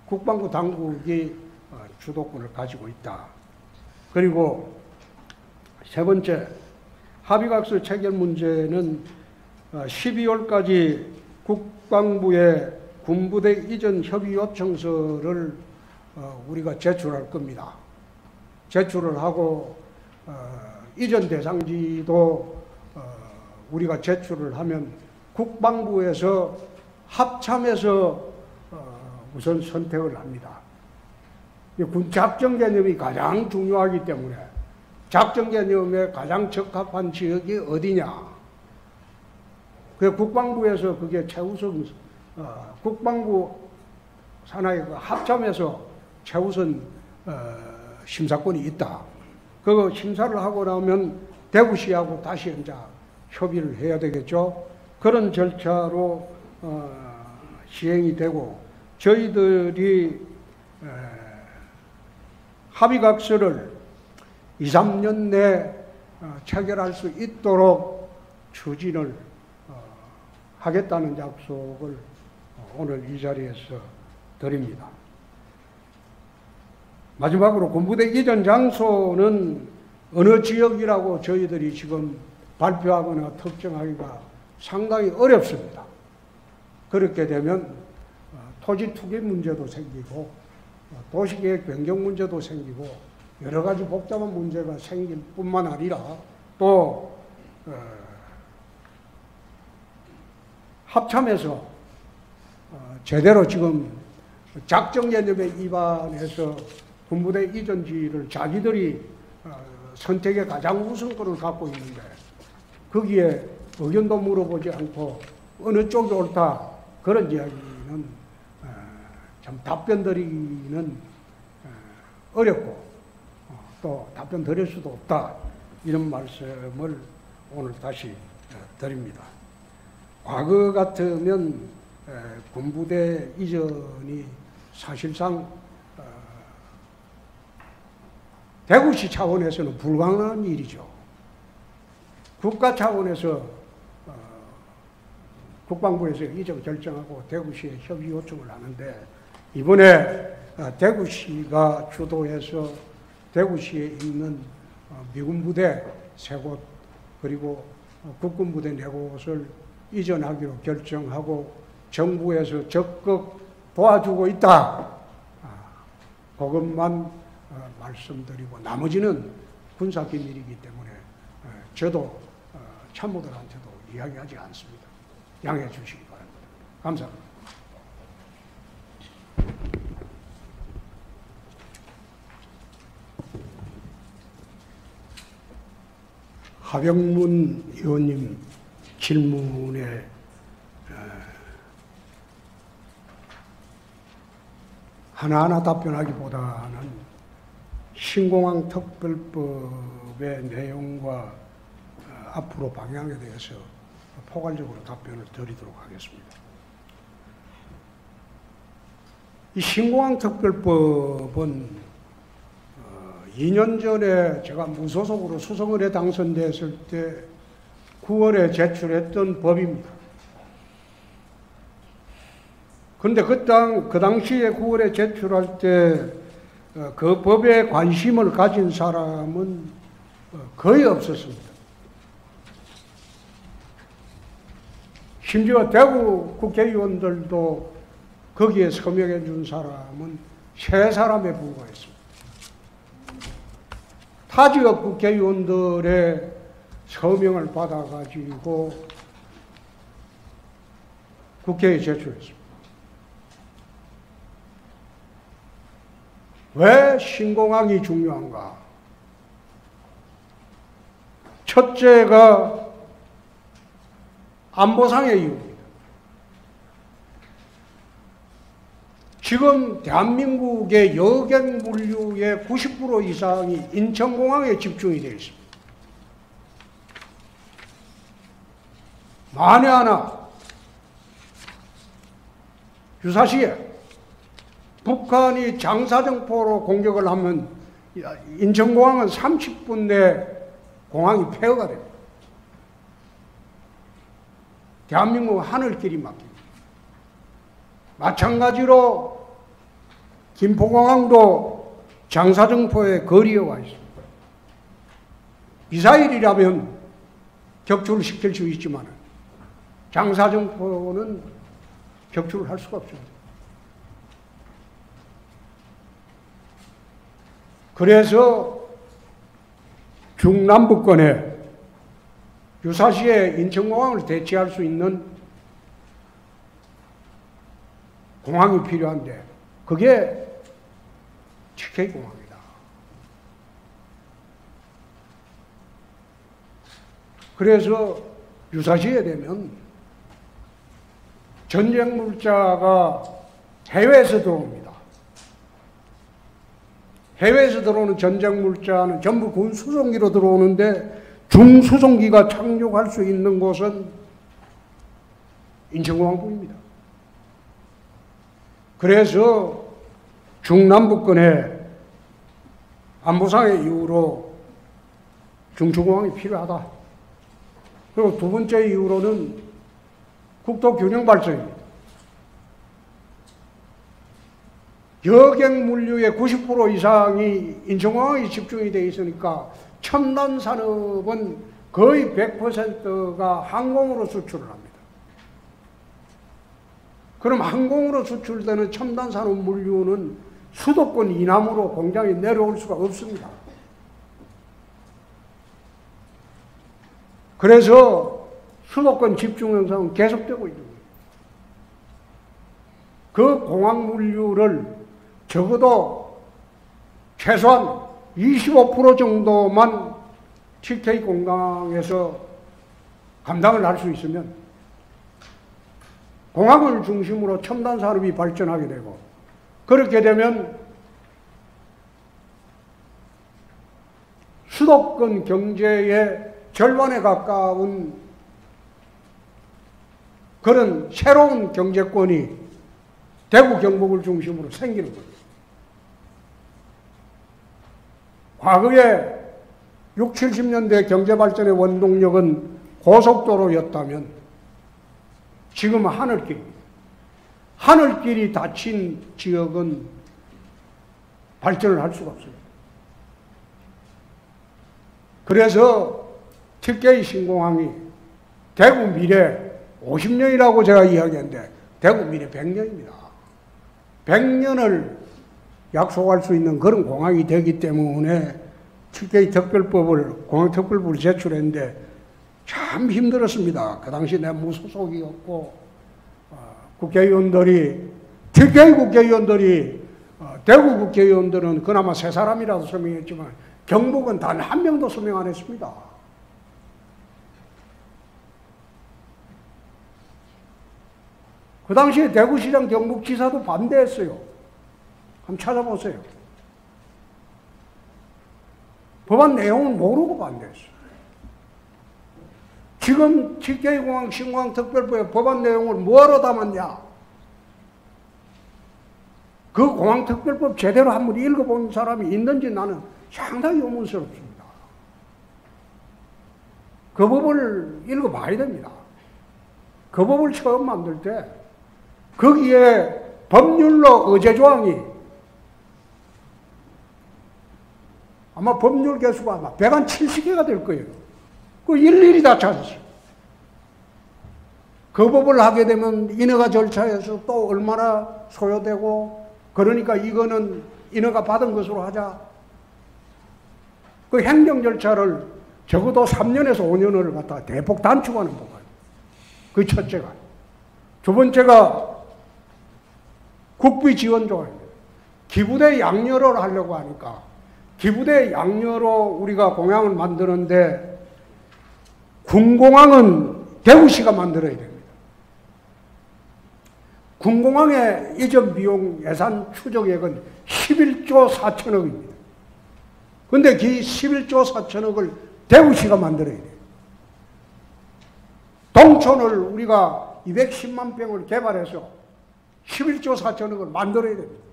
국방부 당국이 주도권을 가지고 있다. 그리고 세 번째, 합의각서 체결 문제는 12월까지 국방부에 군부대 이전 협의 요청서를 우리가 제출할 겁니다. 제출을 하고 이전 대상지도 우리가 제출을 하면 국방부에서 합참해서 우선 선택을 합니다. 군 작전 개념이 가장 중요하기 때문에 작전 개념에 가장 적합한 지역이 어디냐. 그 국방부에서 그게 최우선 국방부 산하의 그 합참에서 최우선 심사권이 있다. 그 심사를 하고 나면 대구시하고 다시 이제 협의를 해야 되겠죠. 그런 절차로 시행이 되고 저희들이 합의각서를 2, 3년 내에 체결할 수 있도록 추진을 하겠다는 약속을 오늘 이 자리에서 드립니다. 마지막으로 군부대 이전 장소는 어느 지역이라고 저희들이 지금 발표하거나 특정하기가 상당히 어렵습니다. 그렇게 되면 토지 투기 문제도 생기고 도시계획 변경 문제도 생기고 여러 가지 복잡한 문제가 생길 뿐만 아니라 또 합참에서 제대로 지금 작전 개념에 위반해서 군부대 이전지를 자기들이 선택의 가장 우선권을 갖고 있는데 거기에 의견도 물어보지 않고 어느 쪽이 옳다 그런 이야기는 참 답변 드리기는 어렵고 또 답변 드릴 수도 없다 이런 말씀을 오늘 다시 드립니다. 과거 같으면 군부대 이전이 사실상 대구시 차원에서는 불가능한 일이죠. 국가 차원에서 국방부에서 이전 결정하고 대구시에 협의 요청을 하는데 이번에 대구시가 주도해서 대구시에 있는 미군 부대 3곳 그리고 국군 부대 4곳을 이전하기로 결정하고 정부에서 적극 도와주고 있다. 그것만 말씀드리고 나머지는 군사기밀이기 때문에 저도 참모들한테도 이야기하지 않습니다. 양해해 주시기 바랍니다. 감사합니다. 하병문 의원님 질문에 하나하나 답변하기보다는 신공항 특별법의 내용과 앞으로 방향에 대해서 포괄적으로 답변을 드리도록 하겠습니다. 이 신공항 특별법은 2년 전에 제가 무소속으로 수성을에 당선됐을 때 9월에 제출했던 법입니다. 그런데 그 당시에 9월에 제출할 때 그 법에 관심을 가진 사람은 거의 없었습니다. 심지어 대구 국회의원들도 거기에 서명해 준 사람은 3사람에 불과했습니다. 타 지역 국회의원들의 서명을 받아가지고 국회에 제출했습니다. 왜 신공항이 중요한가? 첫째가 안보상의 이유입니다. 지금 대한민국의 여객 물류의 90% 이상이 인천공항에 집중이 되어 있습니다. 만에 하나 유사시에 북한이 장사정포로 공격을 하면 인천공항은 30분 내에 공항이 폐허가 됩니다. 대한민국은 하늘길이 막힙니다. 마찬가지로 김포공항도 장사정포에 거리에 와 있습니다. 미사일이라면 격추를 시킬 수 있지만 장사정포는 격추를 할 수가 없습니다. 그래서 중남부권에 유사시에 인천공항을 대체할 수 있는 공항이 필요한데 그게 TK공항이다. 그래서 유사시에 되면 전쟁 물자가 해외에서 들어옵니다. 해외에서 들어오는 전쟁 물자는 전부 군 수송기로 들어오는데 중수송기가 착륙할 수 있는 곳은 인천공항뿐입니다. 그래서 중남부권에 안보상의 이유로 중추공항이 필요하다. 그리고 두 번째 이유로는 국토 균형 발전입니다. 여객 물류의 90% 이상이 인천공항에 집중이 되어 있으니까 첨단 산업은 거의 100%가 항공으로 수출을 합니다. 그럼 항공으로 수출되는 첨단 산업 물류는 수도권 이남으로 공장이 내려올 수가 없습니다. 그래서 수도권 집중 현상은 계속되고 있는 거예요. 그 공항 물류를 적어도 최소한 25% 정도만 TK 공항에서 감당을 할 수 있으면 공항을 중심으로 첨단 산업이 발전하게 되고 그렇게 되면 수도권 경제의 절반에 가까운 그런 새로운 경제권이 대구 경북을 중심으로 생기는 거예요. 과거에 60, 70년대 경제발전의 원동력은 고속도로였다면 지금은 하늘길입니다. 하늘길이 닫힌 지역은 발전을 할 수가 없습니다. 그래서 TK 신공항이 대구 미래 50년이라고 제가 이야기했는데 대구 미래 100년입니다. 100년을 약속할 수 있는 그런 공항이 되기 때문에 TK 특별법을, 공항특별법을 제출했는데 참 힘들었습니다. 그 당시 내 무소속이었고, 국회의원들이, TK 국회의원들이, 대구 국회의원들은 그나마 3사람이라도 서명했지만 경북은 단 1명도 서명 안 했습니다. 그 당시에 대구시장 경북지사도 반대했어요. 한번 찾아보세요. 법안 내용은 모르고 반대했어요. 지금 TK공항 신공항 특별법의 법안 내용을 뭐하러 담았냐? 그 공항특별법 제대로 한번 읽어본 사람이 있는지 나는 상당히 의문스럽습니다. 그 법을 읽어봐야 됩니다. 그 법을 처음 만들 때 거기에 법률로 의제조항이 아마 법률 개수가 아마 170개가 될 거예요. 그 일일이 다 찾았어요. 그 법을 하게 되면 인허가 절차에서 또 얼마나 소요되고, 그러니까 이거는 인허가 받은 것으로 하자. 그 행정 절차를 적어도 3년에서 5년을 갖다가 대폭 단축하는 법안. 그 첫째가. 두 번째가 국비 지원 조항입니다. 기부대 양료를 하려고 하니까 기부대 양료로 우리가 공항을 만드는데 군공항은 대구시가 만들어야 됩니다. 군공항의 이전 비용 예산 추적액은 11조 4천억입니다. 그런데 그 11조 4천억을 대구시가 만들어야 돼요. 동촌을 우리가 210만 평을 개발해서 11조 4천억을 만들어야 됩니다.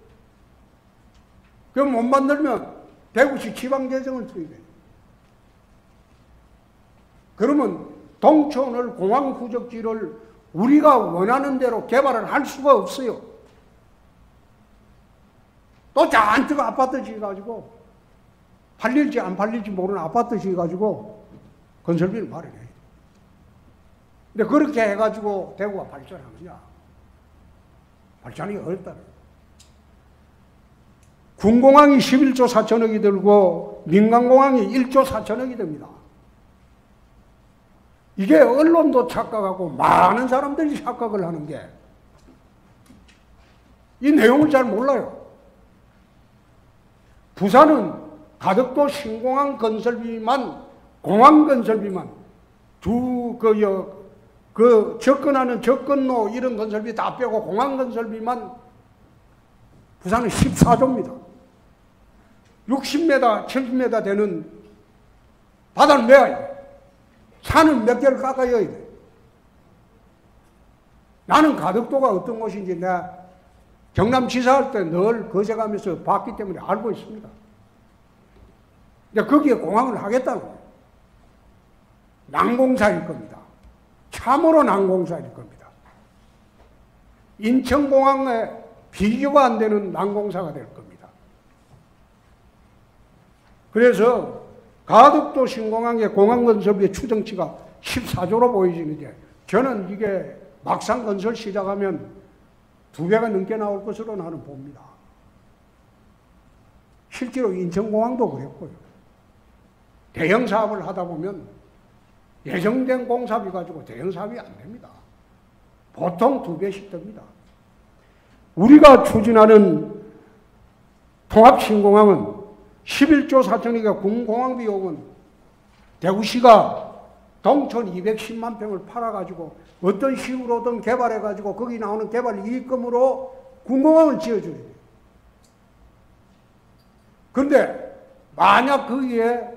그럼 못 만들면 대구시 지방재정을 투입해요. 그러면 동촌을 공항 후적지를 우리가 원하는 대로 개발을 할 수가 없어요. 또 잔뜩 아파트 지어가지고 팔릴지 안 팔릴지 모르는 아파트 지어가지고 건설비를 마련해요. 근데 그렇게 해가지고 대구가 발전하느냐? 발전이 어렵다는 거예요. 군공항이 11조 4천억이 들고 민간공항이 1조 4천억이 됩니다. 이게 언론도 착각하고 많은 사람들이 착각을 하는 게 이 내용을 잘 몰라요. 부산은 가덕도 신공항 건설비만, 공항 건설비만 그 접근하는 접근로 이런 건설비 다 빼고 공항 건설비만 부산은 14조입니다. 60m, 70m 되는 바다를 메아야 돼. 산을 몇 개를 깎아야 돼. 나는 가덕도가 어떤 곳인지 내가 경남지사 할 때 늘 거쳐가면서 봤기 때문에 알고 있습니다. 근데 거기에 공항을 하겠다는 거예요. 난공사일 겁니다. 참으로 난공사일 겁니다. 인천공항에 비교가 안 되는 난공사가 될 겁니다. 그래서 가덕도 신공항의 공항건설비의 추정치가 14조로 보여지는데 저는 이게 막상 건설 시작하면 2배가 넘게 나올 것으로 나는 봅니다. 실제로 인천공항도 그랬고요. 대형 사업을 하다 보면 예정된 공사비 가지고 대형 사업이 안 됩니다. 보통 2배씩 듭니다. 우리가 추진하는 통합신공항은 11조 4천억의 군공항 비용은 대구시가 동촌 210만 평을 팔아가지고 어떤 식으로든 개발해가지고 거기 나오는 개발 이익금으로 군공항을 지어줘야 돼요. 그런데 만약 거기에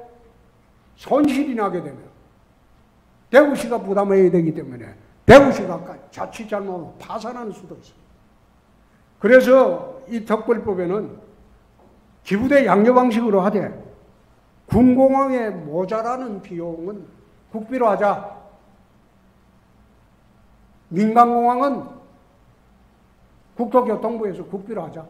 손실이 나게 되면 대구시가 부담해야 되기 때문에 대구시가 자칫 잘못하면 파산하는 수도 있습니다. 그래서 이 특별법에는 기부대 양료 방식으로 하되 군공항에 모자라는 비용은 국비로 하자. 민간공항은 국토교통부에서 국비로 하자.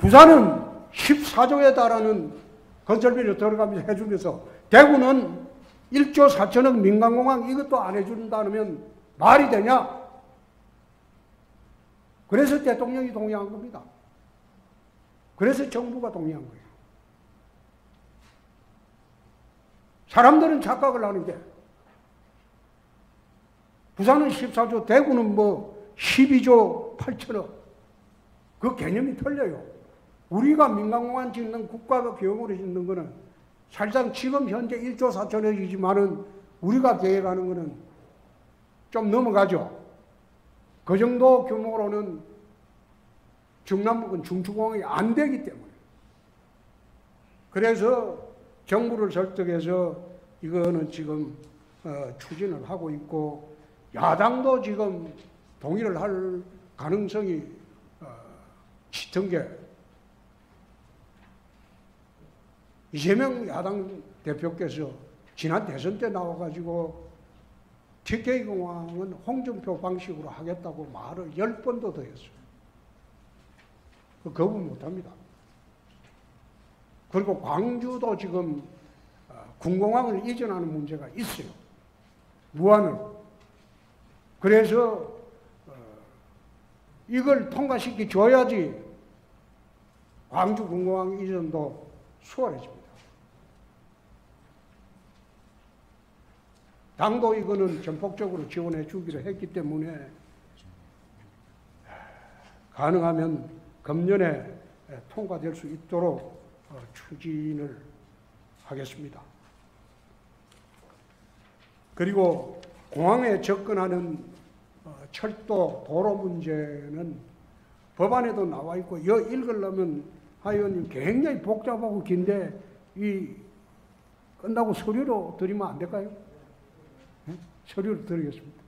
부산은 14조에 달하는 건설비를 들어가면서 해주면서 대구는 1조 4천억 민간공항 이것도 안 해준다면 말이 되냐? 그래서 대통령이 동의한 겁니다. 그래서 정부가 동의한 거예요. 사람들은 착각을 하는 게 부산은 14조, 대구는 뭐 12조 8천억. 그 개념이 틀려요. 우리가 민간공항 짓는 국가가 비용으로 짓는 거는 사실상 지금 현재 1조 4천억이지만은 우리가 계획하는 거는 좀 넘어가죠. 그 정도 규모로는 중남북은 중추공항이 안 되기 때문에. 그래서 정부를 설득해서 이거는 지금 추진을 하고 있고 야당도 지금 동의를 할 가능성이 짙은 게 이재명 야당 대표께서 지난 대선 때 나와가지고 TK공항은 홍준표 방식으로 하겠다고 말을 10번도 더 했어요. 거부 못합니다. 그리고 광주도 지금 군공항을 이전하는 문제가 있어요. 무안으로. 그래서 이걸 통과시켜 줘야지 광주 군공항 이전도 수월해집니다. 당도 이거는 전폭적으로 지원해 주기로 했기 때문에 가능하면 금년에 통과될 수 있도록 추진을 하겠습니다. 그리고 공항에 접근하는 철도, 도로 문제는 법안에도 나와 있고 읽으려면 하의원님 굉장히 복잡하고 긴데 끝나고 서류로 드리면 안 될까요? 네? 서류로 드리겠습니다.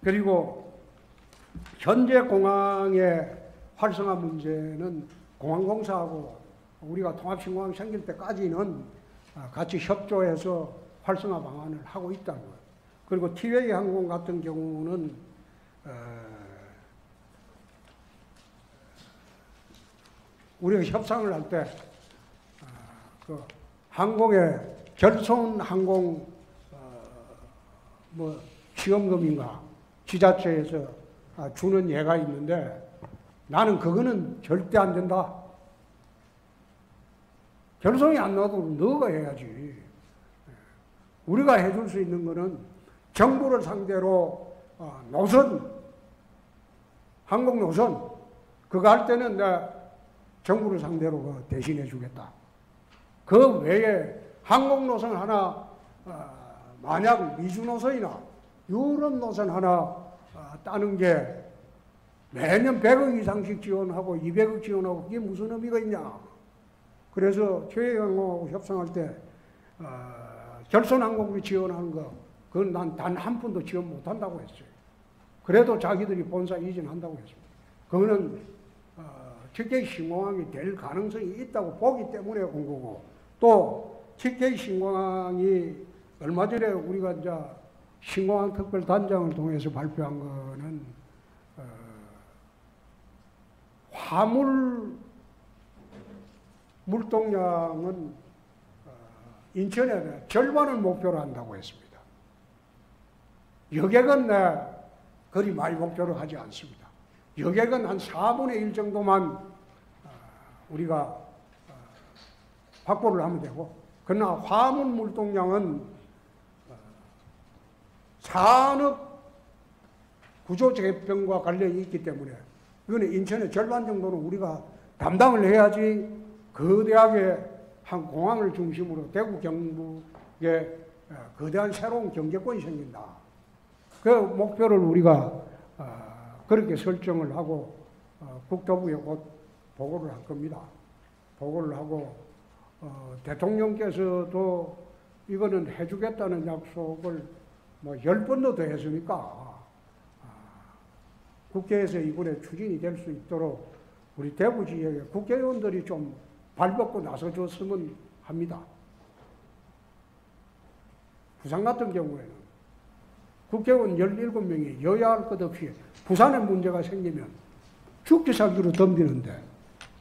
그리고 현재 공항의 활성화 문제는 공항공사하고 우리가 통합신공항 생길 때까지는 같이 협조해서 활성화 방안을 하고 있다는 거예요. 그리고 티웨이 항공 같은 경우는 우리가 협상을 할 때 그 항공의 결손 항공 뭐 지원금인가 지자체에서 주는 예가 있는데 나는 그거는 절대 안 된다. 결손이 안 나도 너가 해야지. 우리가 해줄 수 있는 거는 정부를 상대로 노선, 항공 노선 그거 할 때는 내가 정부를 상대로 대신해 주겠다. 그 외에 항공 노선 하나 만약 미주 노선이나 유럽 노선 하나 따는 게 매년 100억 이상씩 지원하고 200억 지원하고 그게 무슨 의미가 있냐. 그래서 최혜항공하고 협상할 때 결손항공이 지원하는 거 그건 난 단 한 푼도 지원 못한다고 했어요. 그래도 자기들이 본사 이전한다고 했습니다. 그거는 TK 신공항이 될 가능성이 있다고 보기 때문에 온 거고 또 TK 신공항이 얼마 전에 우리가 이제 신공항 특별단장을 통해서 발표한 거는 화물 물동량은 인천에 절반을 목표로 한다고 했습니다. 여객은 그리 많이 목표로 하지 않습니다. 여객은 한 4분의 1 정도만 우리가 확보를 하면 되고 그러나 화물 물동량은 산업 구조 재편과 관련이 있기 때문에 이거는 인천의 절반 정도는 우리가 담당을 해야지 거대하게 한 공항을 중심으로 대구 경북에 거대한 새로운 경제권이 생긴다. 그 목표를 우리가 그렇게 설정을 하고 국토부에 곧 보고를 할 겁니다. 보고를 하고 대통령께서도 이거는 해주겠다는 약속을 뭐 10번도 더 했으니까 국회에서 이번에 추진이 될 수 있도록 우리 대구 지역의 국회의원들이 좀 발벗고 나서줬으면 합니다. 부산 같은 경우에는 국회의원 17명이 여야 할 것 없이 부산에 문제가 생기면 죽기 살기로 덤비는데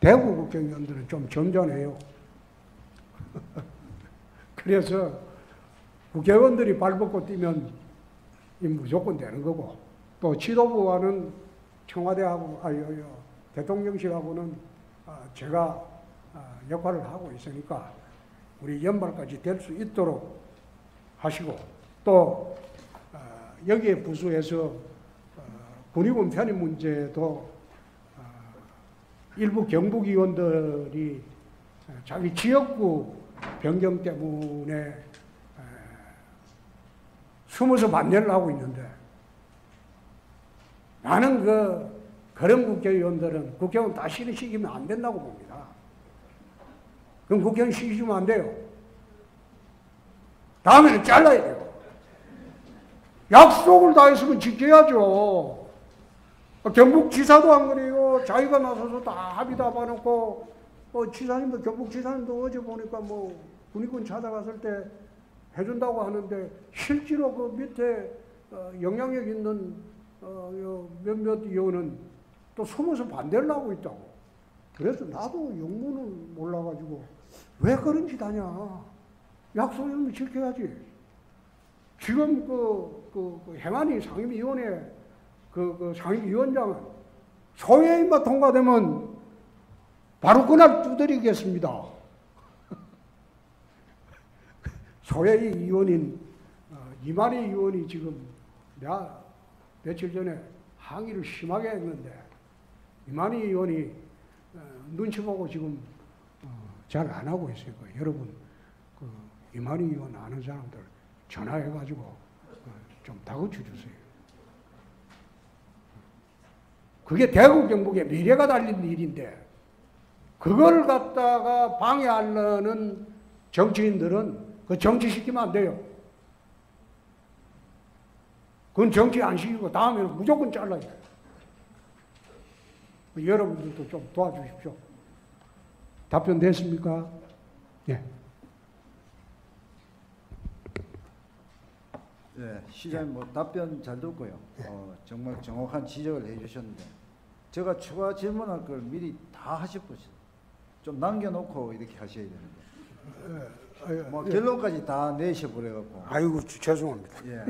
대구 국회의원들은 좀 점잖해요. 그래서 국회의원들이 발벗고 뛰면 무조건 되는 거고, 또 지도부와는 청와대하고 대통령실하고는 제가 역할을 하고 있으니까 우리 연말까지 될 수 있도록 하시고, 또 여기에 부수해서 군의군 편입 문제도 일부 경북의원들이 자기 지역구 변경 때문에 숨어서 반대를 하고 있는데, 나는 그런 국회의원들은 국회의원 다 시키면 안 된다고 봅니다. 그럼 국회의원 시키면 안 돼요. 다음에는 잘라야 돼요. 약속을 다 했으면 지켜야죠. 경북지사도 안 그래요. 자기가 나서서 다 합의 다 봐놓고, 지사님도, 경북지사님도 어제 보니까 군의군 찾아갔을 때 해준다고 하는데, 실제로 그 밑에 영향력 있는 몇몇 의원은 또 숨어서 반대를 하고 있다고. 그래서 나도 영문을 몰라가지고 왜 그런 짓 하냐. 약속이면 지켜야지. 지금 행안위 상임위원회 상임위원장은 소외인만 통과되면 바로 그날 두드리겠습니다. 소외의 의원인 이만희 의원이 지금 내가 며칠 전에 항의를 심하게 했는데, 이만희 의원이 눈치 보고 지금 잘 안 하고 있어요. 여러분 이만희 의원 아는 사람들 전화해가지고 좀 다그쳐 주세요. 그게 대구 경북의 미래가 달린 일인데, 그걸 갖다가 방해하려는 정치인들은 그 정치시키면 안 돼요. 그건 정치 안 시키고 다음에는 무조건 잘라야 돼요. 여러분들도 좀 도와주십시오. 답변 됐습니까? 예.
네, 시장님 답변 잘 듣고요. 정말 정확한 지적을 해주셨는데, 제가 추가 질문할 걸 미리 다 하셨거든요. 좀 남겨놓고 이렇게 하셔야 되는데, 결론까지 다 내셔버려갖고.
아이고 죄송합니다.
예.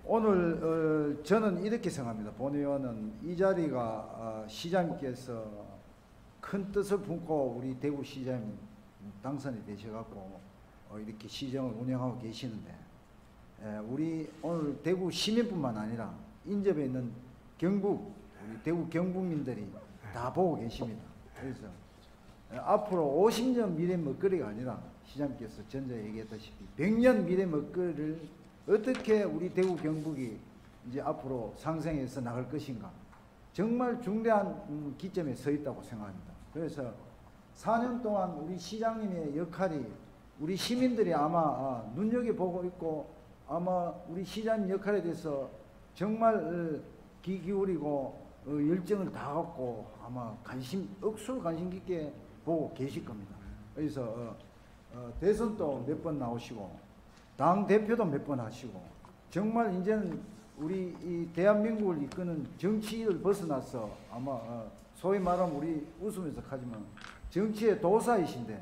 오늘 저는 이렇게 생각합니다. 본 의원은 이 자리가 시장님께서 큰 뜻을 품고 우리 대구시장님 당선이 되셔갖고 이렇게 시정을 운영하고 계시는데, 우리 오늘 대구 시민뿐만 아니라 인접에 있는 경북, 우리 대구 경북민들이 다 보고 계십니다. 그래서 앞으로 50년 미래 먹거리가 아니라 시장님께서 전에 얘기했다시피 100년 미래 먹거리를 어떻게 우리 대구 경북이 이제 앞으로 상생해서 나갈 것인가, 정말 중대한 기점에 서 있다고 생각합니다. 그래서 4년 동안 우리 시장님의 역할이 우리 시민들이 아마 눈여겨보고 있고, 아마 우리 시장님 역할에 대해서 정말 귀 기울이고 열정을 다 갖고 아마 억수로 관심 깊게 보고 계실 겁니다. 그래서 대선도 몇 번 나오시고 당 대표도 몇 번 하시고, 정말 이제는 우리 이 대한민국을 이끄는 정치를 벗어나서 아마 소위 말하면 우리 웃으면서 하지만 정치의 도사이신데,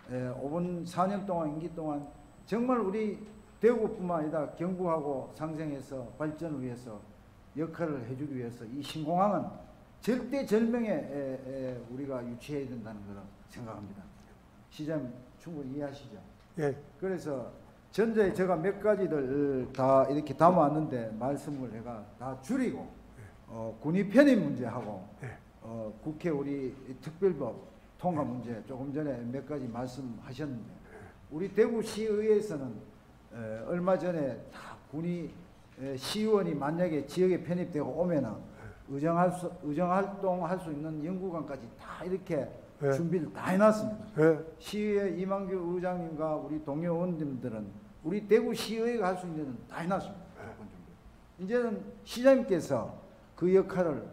5번 4년 동안 임기 동안 정말 우리 대구뿐만 아니라 경북하고 상생해서 발전을 위해서 역할을 해주기 위해서 이 신공항은 절대절명에 우리가 유치해야 된다는 걸 생각합니다. 시장님 충분히 이해하시죠?
예.
그래서 전제 제가 몇 가지를 다 이렇게 담아왔는데 말씀을 내가 다 줄이고, 군의 편입 문제하고, 국회 우리 특별법 통과 문제 조금 전에 몇 가지 말씀하셨는데, 우리 대구시의회에서는 얼마 전에 다 군의 시의원이 만약에 지역에 편입되고 오면은 의정활동할 수 있는 연구관까지 다 이렇게 준비를 다 해놨습니다. 시의회 이만규 의장님과 우리 동료 의원님들은 우리 대구시의회가 할 수 있는 데는 다 해놨습니다. 이제는 시장님께서 그 역할을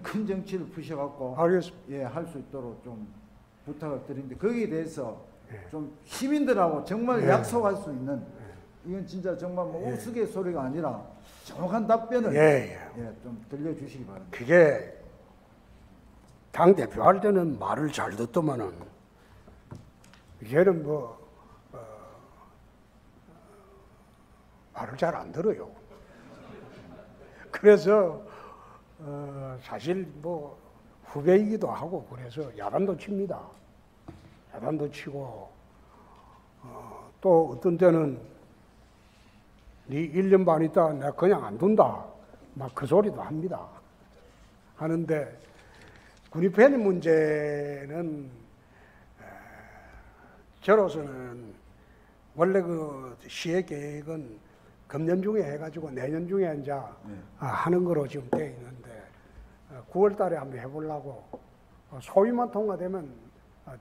큰 정치를 푸셔갖고
알겠습니다.
할 수 있도록 좀 부탁을 드리는데, 거기에 대해서 좀 시민들하고 정말 약속할 수 있는, 이건 진짜 정말 우스갯소리가 아니라 정확한 답변을 좀 들려주시기 바랍니다.
그게 당 대표 할 때는 말을 잘 듣더만은 이제는 말을 잘 안 들어요. 그래서 사실 후배이기도 하고 그래서 야단도 칩니다. 야단도 치고 또 어떤 때는 네 1년 반 있다 내가 그냥 안 둔다 막 그 소리도 합니다. 하는데 군의편의 문제는 저로서는 원래 그 시의 계획은 금년 중에 해가지고 내년 중에 이제 하는 거로 지금 돼 있는데 9월 달에 한번 해보려고 소위만 통과되면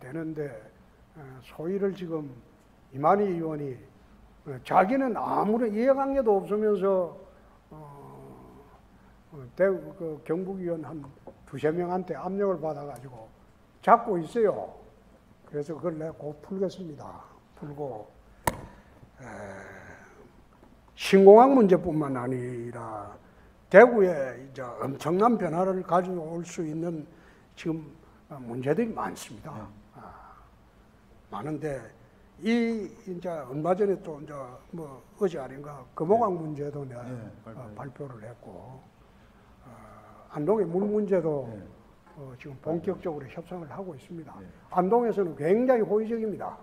되는데 소위를 지금 이만희 의원이 자기는 아무런 이해관계도 없으면서 그 경북위원 한 두세 명한테 압력을 받아가지고 잡고 있어요. 그래서 그걸 내가 곧 풀겠습니다. 풀고 신공항 문제뿐만 아니라 대구에 이제 엄청난 변화를 가져올 수 있는 지금 문제들이 많습니다. 많은데 이제 얼마 전에 또 이제 어제 아닌가 금호강 문제도 내가 발표를 했고 안동의 물 문제도 지금 본격적으로 협상을 하고 있습니다. 안동에서는 굉장히 호의적입니다.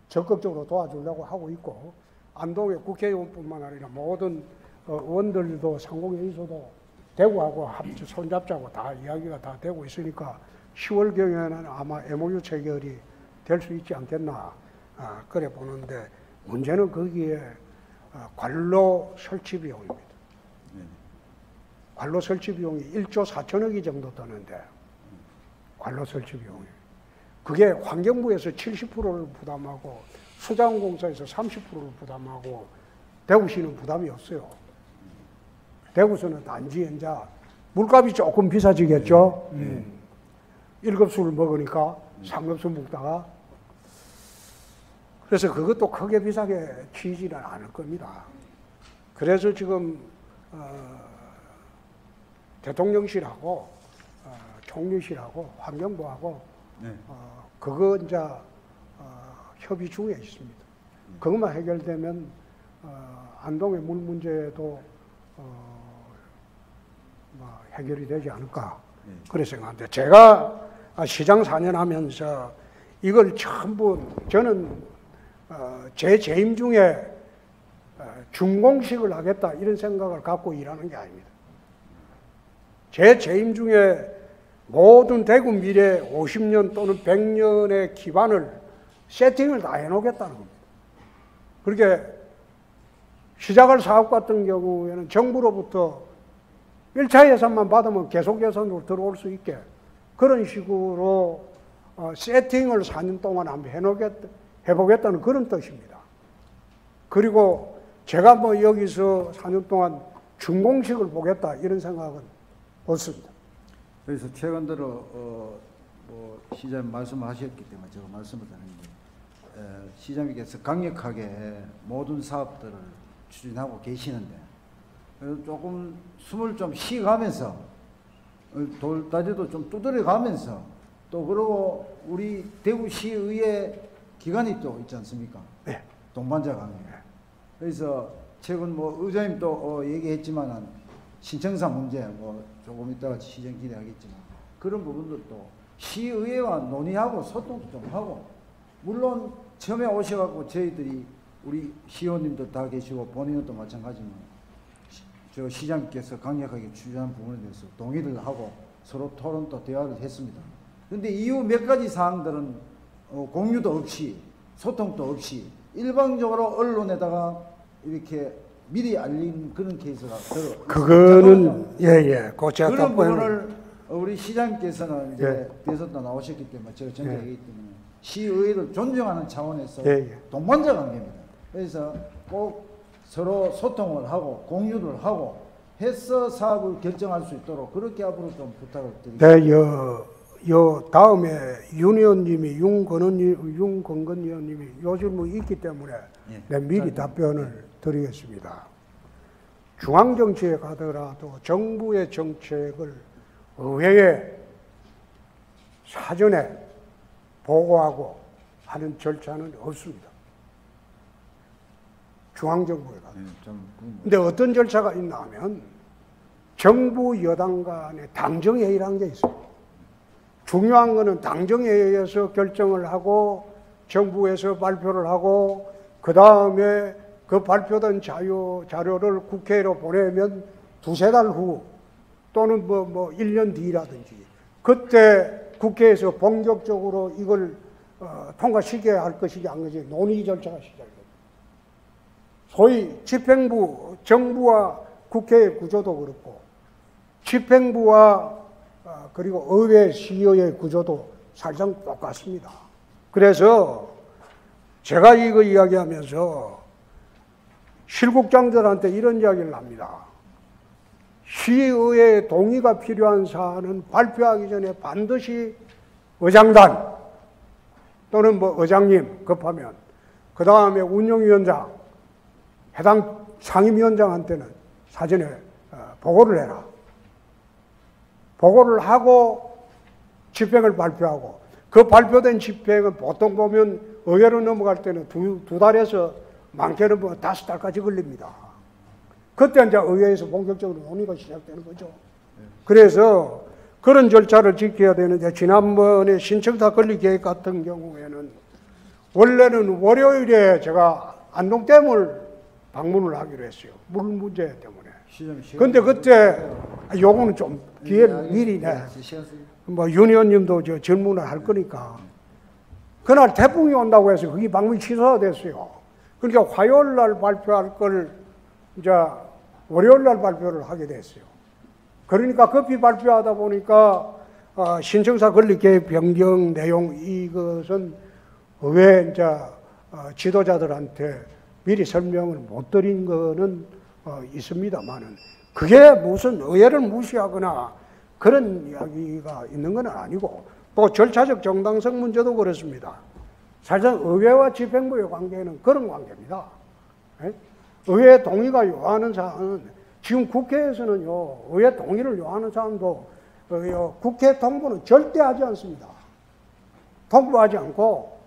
적극적으로 도와주려고 하고 있고 안동의 국회의원뿐만 아니라 모든 의원들도 상공회의소도 대구하고 손잡자고 다 이야기가 다 되고 있으니까 10월경에는 아마 MOU 체결이 될 수 있지 않겠나 그래 보는데 문제는 거기에 관로 설치 비용입니다. 관로 설치 비용이 1조 4천억이 정도 드는데 관로 설치 비용이 그게 환경부에서 70%를 부담하고 수자원공사에서 30%를 부담하고 대구시는 부담이 없어요. 대구시는 단지 이제 물값이 조금 비싸지겠죠. 1급수를 먹으니까 3급수 먹다가 그래서 그것도 크게 비싸게 치지는 않을 겁니다. 그래서 지금 대통령실하고 총리실하고 환경부하고 그거 이제 협의 중에 있습니다. 그것만 해결되면 안동의 물 문제도 해결이 되지 않을까 그래 생각합니다. 제가 시장 4년 하면서 이걸 전부 저는 제 재임 중에 준공식을 하겠다 이런 생각을 갖고 일하는 게 아닙니다. 제 재임 중에 모든 대구 미래 50년 또는 100년의 기반을 세팅을 다 해놓겠다는 겁니다. 그렇게 시작할 사업 같은 경우에는 정부로부터 1차 예산만 받으면 계속 예산으로 들어올 수 있게 그런 식으로 세팅을 4년 동안 한번 해보겠다는 그런 뜻입니다. 그리고 제가 여기서 4년 동안 준공식을 보겠다 이런 생각은 없습니다.
그래서 최근 들어 시장님 말씀하셨기 때문에 제가 말씀을 드리는데 시장님께서 강력하게 모든 사업들을 추진하고 계시는데 조금 숨을 좀 쉬가면서 돌다리도 좀 두드려가면서 또 그리고 우리 대구시의회 기관이 또 있지 않습니까?
네.
동반자 관계. 그래서 최근 의장님도 얘기했지만은 신청사 문제 조금 이따가 시정 기대하겠지만 그런 부분들도 시의회와 논의하고 소통도 좀 하고 물론 처음에 오셔갖고 저희들이 우리 시의원님도 다 계시고 본인도 마찬가지지만 저 시장님께서 강력하게 추진한 부분에 대해서 동의를 하고 서로 토론도 대화를 했습니다. 그런데 이후 몇 가지 사항들은 공유도 없이 소통도 없이 일방적으로 언론에다가 이렇게 미리 알린 그런 케이스가
그거는 그 제가
그런 부분을 우리 시장님께서는 이제 대선도 나오셨기 때문에 제가 전에 얘기했기 때문에 시의회를 존중하는 차원에서 동반자 관계입니다. 그래서 꼭 서로 소통을 하고 공유를 하고 해서 사업을 결정할 수 있도록 그렇게 앞으로 좀 부탁을 드립니다.
요 다음에 윤 의원님이 윤건건 의원님이 요즘 있기 때문에 내가 미리 답변을 드리겠습니다. 중앙정치에 가더라도 정부의 정책을 의회에 사전에 보고하고 하는 절차는 없습니다. 중앙정부에 가서. 근데 어떤 절차가 있나 하면 정부 여당 간의 당정회의라는 게 있어요. 중요한 거는 당정회의에서 결정을 하고 정부에서 발표를 하고 그 다음에 그 발표된 자료를 국회로 보내면 두세 달 후 또는 뭐 1년 뒤라든지 그때 국회에서 본격적으로 이걸 통과시켜야 할 것이지 안 것이 논의 절차가 시작됩니다. 소위 집행부, 정부와 국회의 구조도 그렇고 집행부와 그리고 의회, 시의회 구조도 사실상 똑같습니다. 그래서 제가 이거 이야기하면서 실국장들한테 이런 이야기를 합니다. 시의회의 동의가 필요한 사안은 발표하기 전에 반드시 의장단 또는 뭐 의장님 급하면 그 다음에 운영위원장 해당 상임위원장한테는 사전에 보고를 해라. 보고를 하고 집행을 발표하고 그 발표된 집행은 보통 보면 의회로 넘어갈 때는 두 달에서 많게는 뭐 5달까지 걸립니다. 그때 이제 의회에서 본격적으로 논의가 시작되는 거죠. 그래서 그런 절차를 지켜야 되는데 지난번에 신청사 건립 계획 같은 경우에는 원래는 월요일에 제가 안동댐을 방문을 하기로 했어요. 물 문제 때문에. 근데 그때 요거는 좀 기회를 미리 뭐 윤 의원님도 저 질문을 할 거니까 그날 태풍이 온다고 해서 거기 방문이 취소가 됐어요. 그러니까 화요일 날 발표할 걸 이제 월요일 날 발표를 하게 됐어요. 그러니까 급히 발표하다 보니까 신청사 건립 계획 변경 내용 이것은 의회 이제 지도자들한테 미리 설명을 못 드린 거는 있습니다만은 그게 무슨 의회를 무시하거나 그런 이야기가 있는 건 아니고 또 절차적 정당성 문제도 그렇습니다. 사실상 의회와 집행부의 관계는 그런 관계입니다. 의회 동의가 요하는 사안은 지금 국회에서는요 의회 동의를 요하는 사안도 국회 통보는 절대 하지 않습니다. 통보하지 않고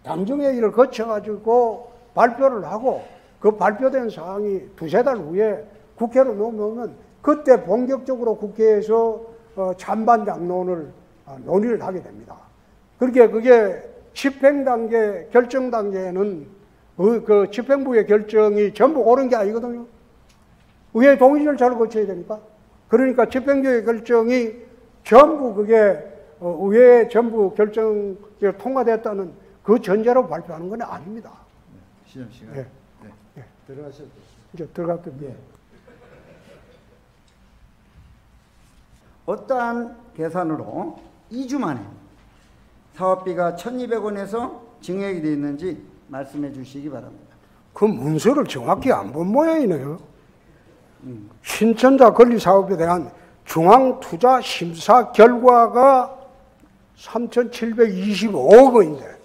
당정회의를 거쳐가지고 발표를 하고 그 발표된 사항이 두세 달 후에 국회로 넘어오면 그때 본격적으로 국회에서 찬반 당론을 논의를 하게 됩니다. 그게 집행 단계, 결정 단계에는 그 집행부의 결정이 전부 옳은 게 아니거든요. 의회 동의 절차를 거쳐야 되니까. 그러니까 집행부의 결정이 전부 그게 의회 전부 결정이 통과됐다는 그 전제로 발표하는 건 아닙니다.
시험 시간.
네.
네. 들어가셔도
이제 들어갈게요.
예.
어떠한 계산으로 2주 만에 사업비가 1,200원에서 증액이 되어 있는지 말씀해 주시기 바랍니다.
그 문서를 정확히 안 본 모양이네요. 신천자 건립 사업에 대한 중앙투자 심사 결과가 3,725억 원인데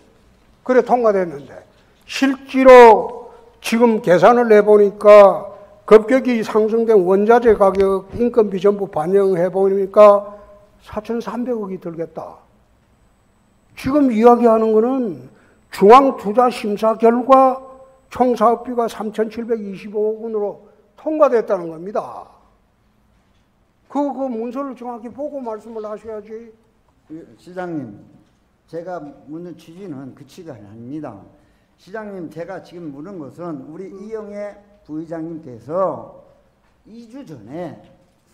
그래 통과됐는데 실제로 지금 계산을 해보니까 급격히 상승된 원자재 가격 인건비 전부 반영해 보니까 4,300억이 들겠다. 지금 이야기하는 거는 중앙투자심사 결과 총 사업비가 3,725억 원으로 통과됐다는 겁니다. 그 문서를 정확히 보고 말씀을 하셔야지.
시장님, 제가 묻는 취지는 그 취지가 아닙니다. 시장님, 제가 지금 묻는 것은 우리 이영애 부의장님께서 2주 전에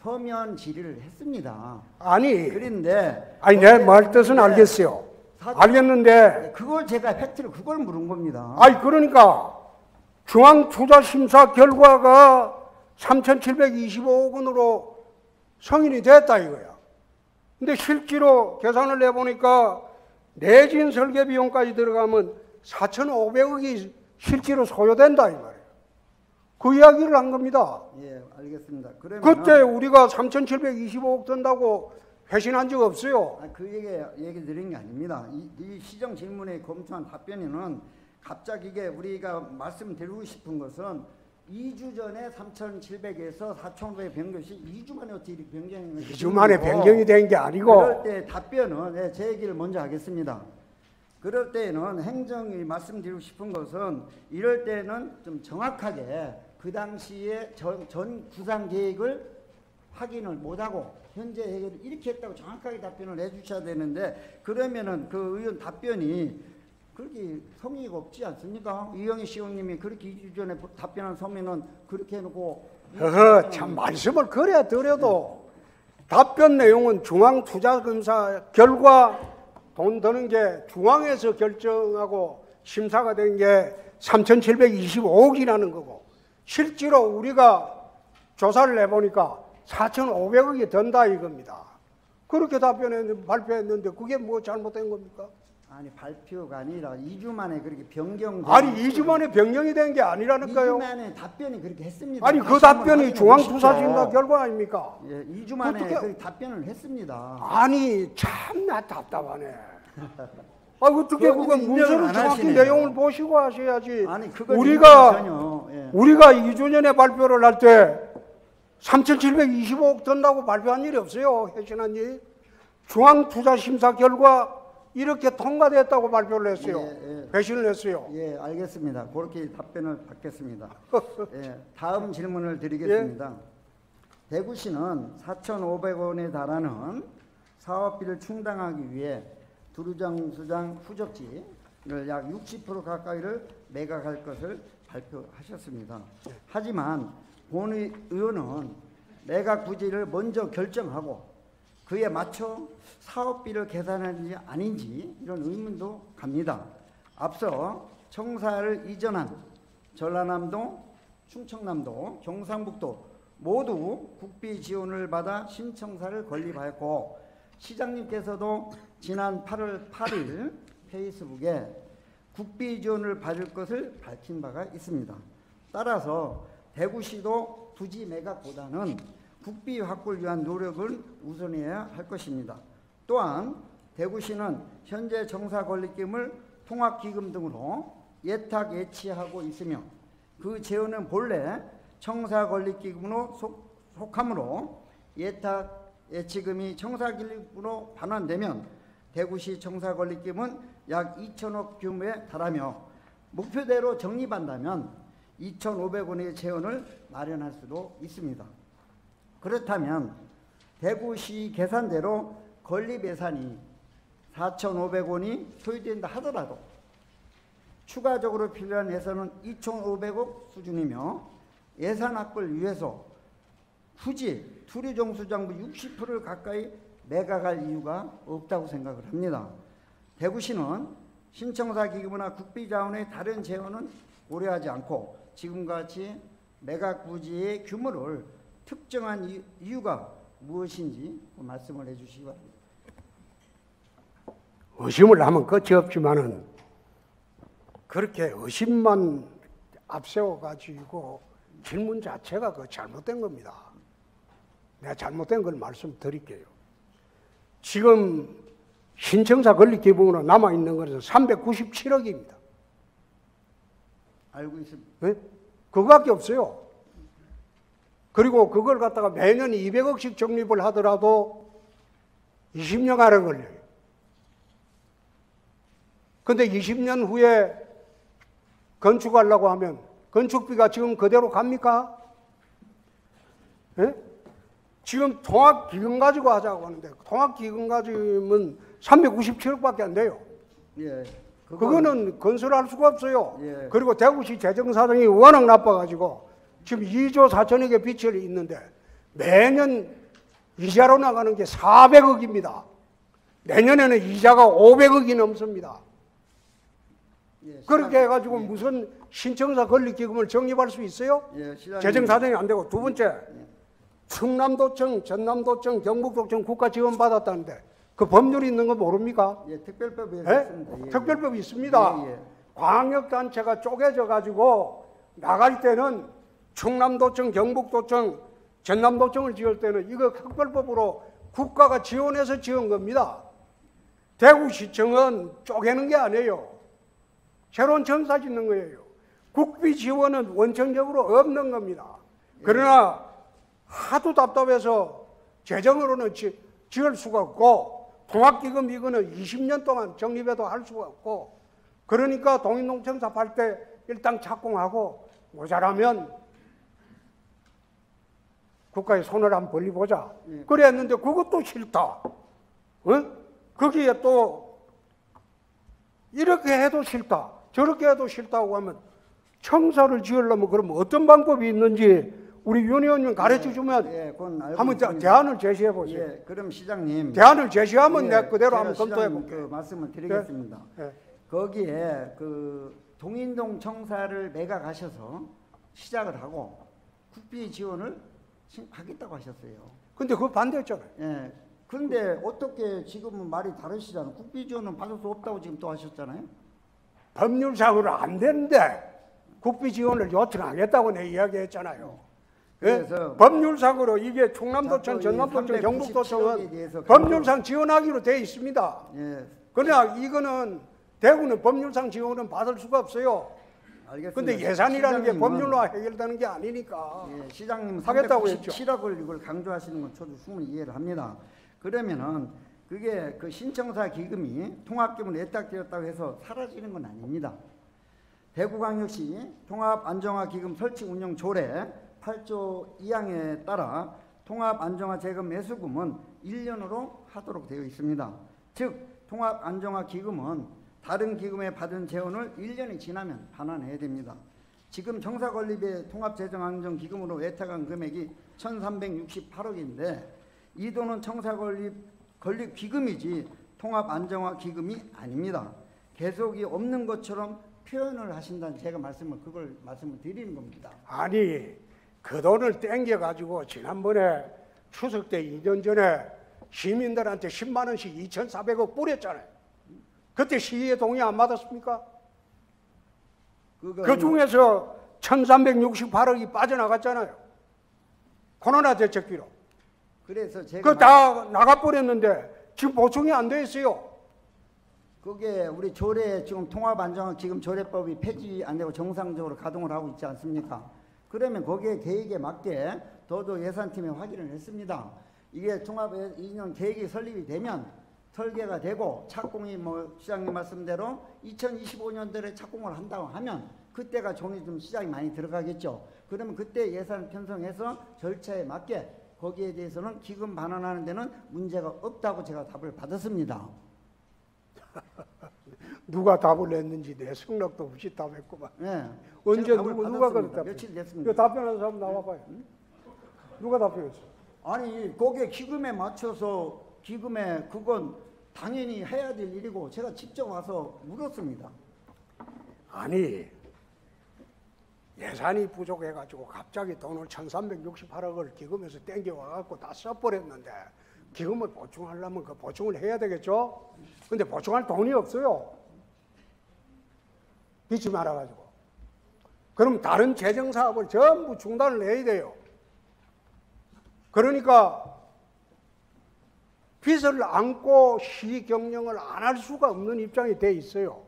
서면 질의를 했습니다.
아니,
그런데
내 말 뜻은 알겠어요. 알겠는데
그걸 제가 팩트를 그걸 물은 겁니다.
그러니까 중앙투자심사 결과가 3,725억 원으로 성인이 됐다 이거야. 근데 실제로 계산을 해보니까 내진 설계 비용까지 들어가면 4,500억이 실제로 소요된다 이 말이에요. 그 이야기를 한 겁니다.
예, 알겠습니다. 그러면
그때 우리가 3,725억 든다고 회신한 적 없어요.
그 얘기 드린 게 아닙니다. 이 시정 질문에 검토한 답변에는 갑자기 이게 우리가 말씀드리고 싶은 것은 2주 전에 3,700에서 4,500 변경시 2주 만에 어떻게 이렇게 변경이
2주 만에 변경이 된 게 아니고
그럴 때 답변은 네, 제 얘기를 먼저 하겠습니다. 그럴 때는 행정이 말씀드리고 싶은 것은 이럴 때는 좀 정확하게 그 당시에 전 구상 계획을 확인을 못하고 현재 해결을 이렇게 했다고 정확하게 답변을 해주셔야 되는데 그러면은 그 의원 답변이 그렇게 성의가 없지 않습니까? 이영희 시장님이 그렇게 2주 전에 답변한 서면은 그렇게 해놓고
참 말씀을 그래 드려도 답변 내용은 중앙투자검사 결과 돈 드는 게 중앙에서 결정하고 심사가 된 게 3,725억이라는 거고 실제로 우리가 조사를 해보니까 4,500억이 든다 이겁니다. 그렇게 발표했는데 그게 뭐 잘못된 겁니까?
아니 발표가 아니라 2주 만에 그렇게 변경
아니 2주 만에 변경이 된 게 아니라니까요.
2주 만에 답변이 그렇게 했습니다.
아니 그 답변이 중앙투자심사 결과 아닙니까?
예, 2주 만에
어떻게-
그 답변을 했습니다.
아니 참나 답답하네. 아 어떻게
그거
그건
인정을
문서를
안
정확히
하시네요.
내용을 보시고 하셔야지.
아니 그건
우리가
전혀 예.
2주 전에 발표를 할 때 3,725억 든다고 발표한 일이 없어요. 해신한 일. 중앙투자심사 결과 이렇게 통과됐다고 발표를 했어요.
예, 예.
배신을 했어요.
예, 알겠습니다. 그렇게 답변을 받겠습니다. 예, 다음 질문을 드리겠습니다. 대구시는 4,500원에 달하는 사업비를 충당하기 위해 두루장수장 후적지를 약 60% 가까이를 매각할 것을 발표하셨습니다. 하지만 본 의원은 매각 부지를 먼저 결정하고 그에 맞춰 사업비를 계산하는지 아닌지 이런 의문도 갑니다. 앞서 청사를 이전한 전라남도, 충청남도, 경상북도 모두 국비 지원을 받아 신청사를 건립하였고 시장님께서도 지난 8월 8일 페이스북에 국비 지원을 받을 것을 밝힌 바가 있습니다. 따라서 대구시도 부지 매각보다는 국비 확보를 위한 노력을 우선해야 할 것입니다. 또한 대구시는 현재 정사 건립금을 통합기금 등으로 예탁 예치하고 있으며 그 재원은 본래 청사 건립기금으로 속하므로 예탁 예치금이 청사 건립금으로 반환되면 대구시 청사 건립금은 약 2천억 규모에 달하며 목표대로 적립한다면 2,500원의 재원을 마련할 수도 있습니다. 그렇다면 대구시 계산대로 건립 예산이 4,500원이 소요된다 하더라도 추가적으로 필요한 예산은 2,500억 수준이며 예산 확보를 위해서 굳이 두류정수장부 60%를 가까이 매각할 이유가 없다고 생각을 합니다. 대구시는 신청사 기금이나 국비자원의 다른 재원은 고려하지 않고 지금과 같이 매각 부지의 규모를 특정한 이유가 무엇인지 말씀을 해주시기 바랍니다.
의심을 하면 끝이 없지만은 그렇게 의심만 앞세워가지고 질문 자체가 그 잘못된 겁니다. 내가 잘못된 걸 말씀드릴게요. 지금 신청사 건립 기금으로 남아있는 것은 397억입니다.
알고 있습니다.
네? 그거밖에 없어요. 그리고 그걸 갖다가 매년 200억씩 적립을 하더라도 20년 안에 걸려요. 근데 20년 후에 건축하려고 하면 건축비가 지금 그대로 갑니까? 네? 지금 통합기금 가지고 하자고 하는데 통합기금 가지면 397억밖에 안 돼요.
예,
그거는 건설할 수가 없어요.
예.
그리고 대구시 재정사정이 워낙 나빠가지고 지금 2조 4천억의 빚이 있는데 매년 이자로 나가는 게 400억입니다. 내년에는 이자가 500억이 넘습니다.
예,
그렇게 해가지고 무슨 신청사 건립기금을 적립할 수 있어요?
예, 시장님.
재정사정이 안 되고. 두 번째, 충남도청, 전남도청, 경북도청 국가 지원 받았다는데 그 법률이 있는 거 모릅니까?
예, 특별법이
예?
있습니다. 예,
특별법이 있습니다.
예, 예.
광역단체가 쪼개져 가지고 나갈 때는 충남도청, 경북도청, 전남도청을 지을 때는 이거 특별법으로 국가가 지원해서 지은 겁니다. 대구시청은 쪼개는 게 아니에요. 새로운 청사 짓는 거예요. 국비 지원은 원천적으로 없는 겁니다. 그러나 하도 답답해서 재정으로는 지을 수가 없고 통합기금 이거는 20년 동안 적립해도 할 수가 없고 그러니까 동인농청사 팔 때 일단 착공하고 모자라면 국가에 손을 한번 벌려보자. 그래 했는데 그것도 싫다. 어? 거기에 또 이렇게 해도 싫다. 저렇게 해도 싫다고 하면 청사를 지으려면 그러면 어떤 방법이 있는지 우리 윤 의원님 가르쳐 주면
그건 알고
한번
있습니다.
대안을 제시해 보세요.
예, 그럼 시장님
대안을 제시하면
예,
내가 그대로
제가
한번 검토해
시장님
볼게요.
그 말씀을 드리겠습니다.
예.
거기에 그 동인동 청사를 매각하셔서 시작을 하고 국비 지원을 하겠다고 하셨어요.
근데 그거 반대했잖아요.
예. 근데 어떻게 지금은 말이 다르시잖아요. 국비 지원은 받을 수 없다고 지금 또 하셨잖아요.
법률상으로 안 되는데 국비 지원을 요청하겠다고 내 이야기했잖아요.
그래서
법률상으로 이게 충남도청,
자꾸 이
전남도청,
397억에
경북도청은
대해서
법률상 지원하기로 돼 있습니다.
예.
그러나 이거는 대구는 법률상 지원은 받을 수가 없어요.
알겠습니다.
근데 예산이라는 게
시장님은-
법률로 해결되는 게 아니니까.
예, 시장님
하겠다고 했죠.
397억을 이걸 강조하시는 건 저도 충분히 이해를 합니다. 그러면은 그게 그 신청사 기금이 통합기금으로 예탁되었다고 해서 사라지는 건 아닙니다. 대구광역시 통합안정화기금 설치 운영 조례 8조 2항에 따라 통합안정화재금 매수금은 1년으로 하도록 되어 있습니다. 즉 통합안정화기금은 다른 기금에 받은 재원을 1년이 지나면 반환해야 됩니다. 지금 청사건립의 통합재정안정기금으로 예탁한 금액이 1,368억인데 이 돈은 청사건립 기금이지 통합안정화기금이 아닙니다. 계속이 없는 것처럼 표현을 하신다는 제가 말씀을 드리는 겁니다.
아니 그 돈을 땡겨가지고 지난번에 추석 때 2년 전에 시민들한테 10만 원씩 2,400억 뿌렸잖아요. 그때 시의회 동의 안 받았습니까? 그 중에서 1,368억이 빠져나갔잖아요. 코로나 대책비로.
그래서 제가
그거 다 나가버렸는데 지금 보충이 안 돼 있어요.
그게 우리 조례 지금 통합안정화 지금 조례법이 폐지 안 되고 정상적으로 가동을 하고 있지 않습니까? 그러면 거기에 계획에 맞게 저도 예산팀에 확인을 했습니다. 이게 통합 2년 계획이 설립이 되면 설계가 되고 착공이 뭐 시장님 말씀대로 2025년도에 착공을 한다고 하면 그때가 돈이 좀 시장이 많이 들어가겠죠. 그러면 그때 예산 편성해서 절차에 맞게 거기에 대해서는 기금 반환하는 데는 문제가 없다고 제가 답을 받았습니다.
누가 답을 냈는지 내 성락도 없이 답했구만.
네.
언제
제가 답을
누가
받았습니다.
그랬다?
며칠 됐습니다.
그 답변한 사람 나와봐요. 누가 답변했어?
아니 거기에 기금에 맞춰서 기금에 그건 당연히 해야 될 일이고 제가 직접 와서 물었습니다.
아니 예산이 부족해가지고 갑자기 돈을 1,368억을 기금에서 땡겨와갖고 다 써버렸는데 기금을 보충하려면 그 보충을 해야 되겠죠? 근데 보충할 돈이 없어요. 빚이 많아가지고. 그럼 다른 재정사업을 전부 중단을 해야 돼요. 그러니까 빚을 안고 시경영을 안 할 수가 없는 입장이 돼 있어요.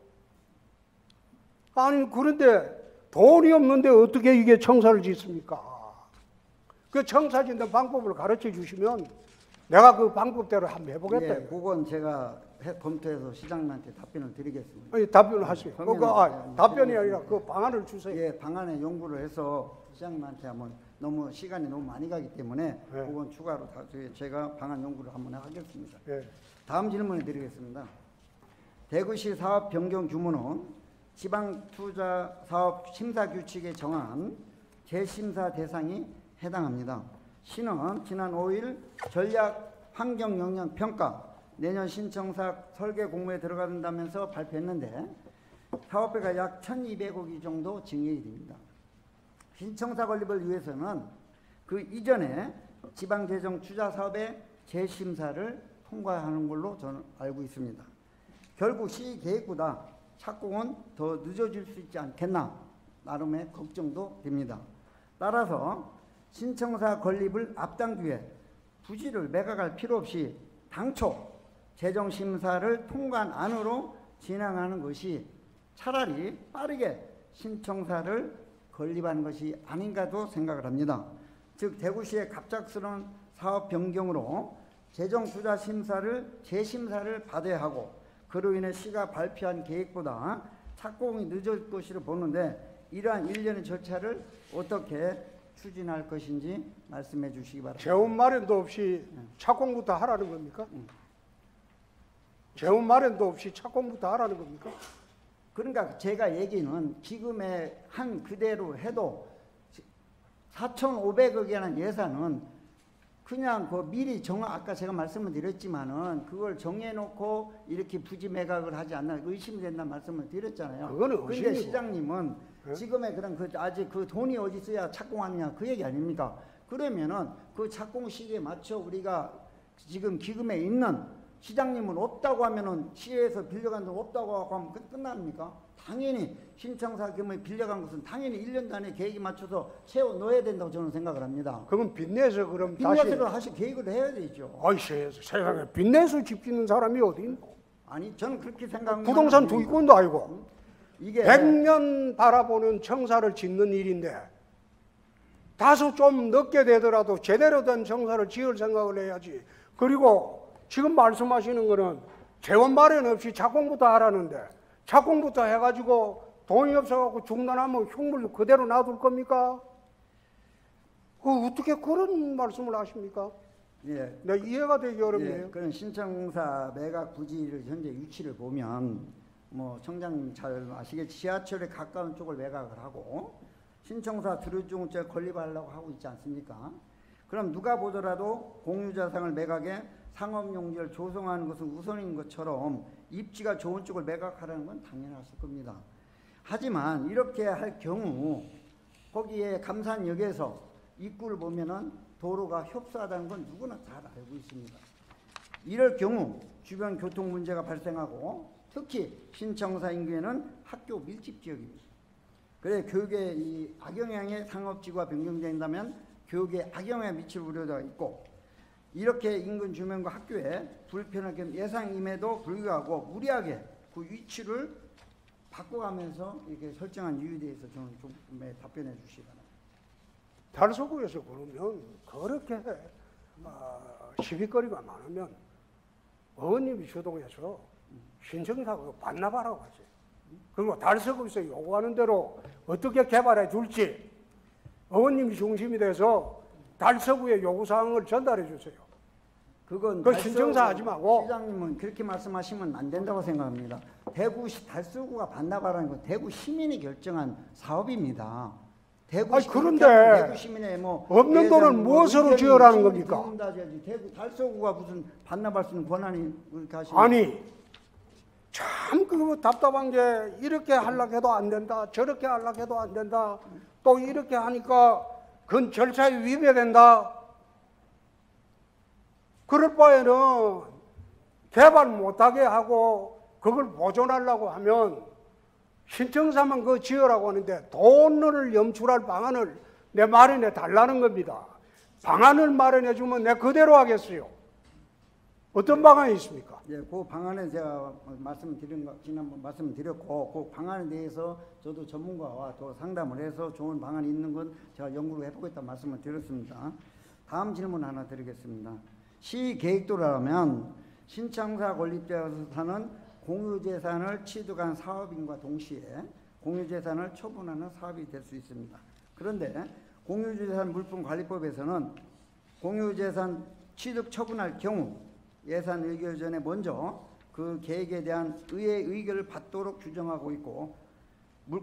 아니 그런데 돈이 없는데 어떻게 이게 청사를 짓습니까? 그 청사 짓는 방법을 가르쳐 주시면 내가 그 방법대로 한번 해보겠다.
예, 그건 제가 검토해서 시장님한테 답변을 드리겠습니다.
아니, 답변을 하세요.
그러면은,
답변이 아니라 그 방안을 주세요.
예, 방안에 연구를 해서 시장님한테 한번 너무 시간이 너무 많이 가기 때문에
예.
그건 추가로 제가 방안 연구를 한번 하겠습니다.
예.
다음 질문을 드리겠습니다. 대구시 사업 변경 규모는 지방투자사업 심사규칙에 정한 재심사 대상이 해당합니다. 시는 지난 5일 전략 환경 영향 평가 내년 신청사 설계 공모에 들어간다면서 발표했는데 사업비가 약 1,200억이 정도 증액이 됩니다. 신청사 건립을 위해서는 그 이전에 지방재정 투자 사업의 재심사를 통과하는 걸로 저는 알고 있습니다. 결국 시 계획보다 착공은 더 늦어질 수 있지 않겠나 나름의 걱정도 됩니다. 따라서 신청사 건립을 앞당기 위해 부지를 매각할 필요 없이 당초 재정심사를 통과한 안으로 진행하는 것이 차라리 빠르게 신청사를 건립한 것이 아닌가도 생각을 합니다. 즉 대구시의 갑작스러운 사업 변경으로 재정투자심사를 재심사를 받아야 하고 그로 인해 시가 발표한 계획보다 착공이 늦을 것으로 보는데 이러한 일련의 절차를 어떻게 추진할 것인지 말씀해 주시기 바랍니다.
재원 마련도 없이 착공부터 하라는 겁니까? 재원 마련도 없이 착공부터 하라는 겁니까?
그러니까 제가 얘기는 지금의 한 그대로 해도 4,500억이라는 예산은 그냥 그 미리 아까 제가 말씀을 드렸지만은 그걸 정해놓고 이렇게 부지 매각을 하지 않나 의심이 된다는 말씀을 드렸잖아요.
그거는
근데
의심이고.
시장님은 지금의 그런 아직 그 돈이 어디 있어야 착공하느냐 그 얘기 아닙니까? 그러면은 그 착공 시기에 맞춰 우리가 지금 기금에 있는 시장님은 없다고 하면은 시에서 빌려간 돈 없다고 하면 끝납니까? 당연히 신청사 금을 빌려간 것은 당연히 1년 단위 계획에 맞춰서 채워 넣어야 된다고 저는 생각을 합니다.
그럼 빚내서 그럼 다시
빚내서 하실 계획을 해야 되죠.
아이 세상에 빚내서 집 짓는 사람이 어디 있노?
아니 저는 그렇게 생각합니다.
부동산 투기꾼도 아니고
이게
100년 바라보는 청사를 짓는 일인데 다소 좀 늦게 되더라도 제대로 된 청사를 지을 생각을 해야지. 그리고 지금 말씀하시는 거는 재원 마련 없이 착공부터 하라는데 착공부터 해가지고 돈이 없어갖고 중단하면 흉물 그대로 놔둘 겁니까? 어떻게 그런 말씀을 하십니까?
예.
내 이해가 되기 어렵네요.
예, 그런 신청사 매각 부지를 현재 위치를 보면 뭐 청장님 잘 아시겠지 지하철에 가까운 쪽을 매각을 하고 신청사 주류중증 건립하려고 하고 있지 않습니까? 그럼 누가 보더라도 공유자산을 매각해 상업용지를 조성하는 것은 우선인 것처럼 입지가 좋은 쪽을 매각하라는 건 당연하실 겁니다. 하지만 이렇게 할 경우 거기에 감산역에서 입구를 보면은 도로가 협소하다는 건 누구나 잘 알고 있습니다. 이럴 경우 주변 교통 문제가 발생하고 특히 신청사 인구에는 학교 밀집 지역입니다. 그래 교육에 이 악영향의 상업지구가 변경된다면 교육에 악영향을 미칠 우려가 있고 이렇게 인근 주민과 학교에 불편한 예상임에도 불구하고 무리하게 그 위치를 바꿔가면서 이렇게 설정한 이유에 대해서 저는 좀 답변해 주시기 바랍니다.
달서구에서 그러면 그렇게 시비거리가 많으면 의원님이 주동해서 신청사고 반납하라고 하지. 그리고 달서구에서 요구하는 대로 어떻게 개발해 줄지 의원님이 중심이 돼서 달서구의 요구사항을 전달해 주세요.
그건
그 신청사 하지 말고.
시장님은 그렇게 말씀하시면 안 된다고 생각합니다. 대구시 달서구가 반납하라는 건 대구 시민이 결정한 사업입니다.
아니, 그런데
대구 시민의 뭐
없는 돈을 무엇으로 지으라는 겁니까?
대구 달서구가 무슨 반납할 수 있는 권한이 그렇게 하시는?
아니 참 그거 답답한 게 이렇게 하려고 해도 안 된다, 저렇게 하려고 해도 안 된다, 또 이렇게 하니까 그건 절차에 위배된다. 그럴 바에는 개발 못하게 하고 그걸 보존하려고 하면 신청사만 그거 지으라고 하는데 돈을 염출할 방안을 내 마련해 달라는 겁니다. 방안을 마련해 주면 내 그대로 하겠어요. 어떤 방안이 있습니까?
예, 그 방안에 제가 지난번 말씀드렸고 그 방안에 대해서 저도 전문가와 또 상담을 해서 좋은 방안이 있는 건 제가 연구를 해보겠다 말씀을 드렸습니다. 다음 질문 하나 드리겠습니다. 시 계획도라면 신청사 건립되어서는 공유재산을 취득한 사업인과 동시에 공유재산을 처분하는 사업이 될 수 있습니다. 그런데 공유재산 물품관리법에서는 공유재산 취득 처분할 경우 예산 의결 전에 먼저 그 계획에 대한 의회의 의결을 받도록 규정하고 있고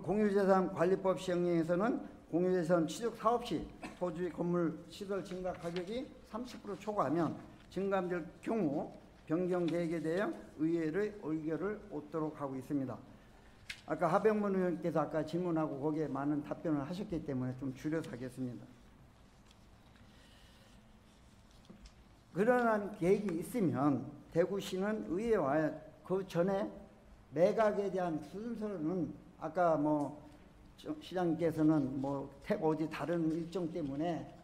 공유재산 관리법 시행령에서는 공유재산 취득 사업 시 토지 건물 시설 증가 가격이 30% 초과하면 증감될 경우 변경 계획에 대해 의회의 의결을 얻도록 하고 있습니다. 아까 하병문 의원께서 아까 질문하고 거기에 많은 답변을 하셨기 때문에 좀 줄여서 하겠습니다. 그러한 계획이 있으면 대구시는 의회와 그 전에 매각에 대한 순서는 아까 뭐 시장님께서는 뭐 어디 다른 일정 때문에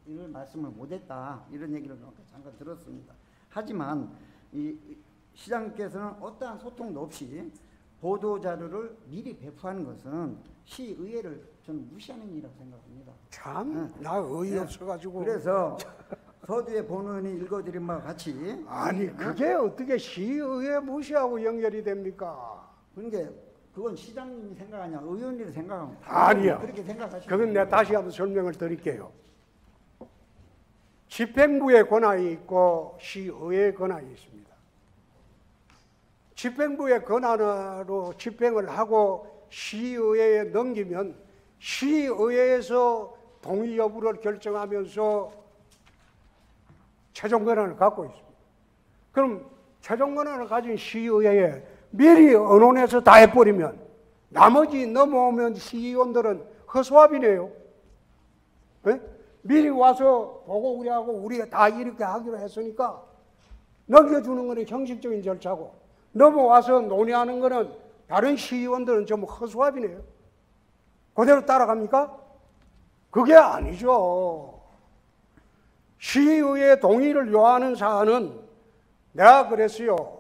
이를 말씀을 못했다 이런 얘기를 잠깐 들었습니다. 하지만 이 시장님께서는 어떠한 소통도 없이 보도 자료를 미리 배포하는 것은 시의회를 저는 무시하는 일이라고 생각합니다.
참, 나 어이 없어가지고.
그래서 서두에 본원이 읽어드린 바와 같이
아니, 그게 어떻게 시의회 무시하고 연결이 됩니까?
그러니까 그건 시장님이 생각하냐 의원님이 생각하면
아니요.
그렇게 생각하시면
그건 내가 다시 한번 설명을 드릴게요. 집행부의 권한이 있고 시의회의 권한이 있습니다. 집행부의 권한으로 집행을 하고 시의회에 넘기면 시의회에서 동의 여부를 결정하면서 최종 권한을 갖고 있습니다. 그럼 최종 권한을 가진 시의회에 미리 언론에서 다 해버리면 나머지 넘어오면 시의원들은 허수아비네요. 네? 미리 와서 보고 우리 다 이렇게 하기로 했으니까 넘겨주는 거는 형식적인 절차고 넘어와서 논의하는 거는 다른 시의원들은 전부 허수아비네요. 그대로 따라갑니까? 그게 아니죠. 시의회의 동의를 요하는 사안은 내가 그랬어요.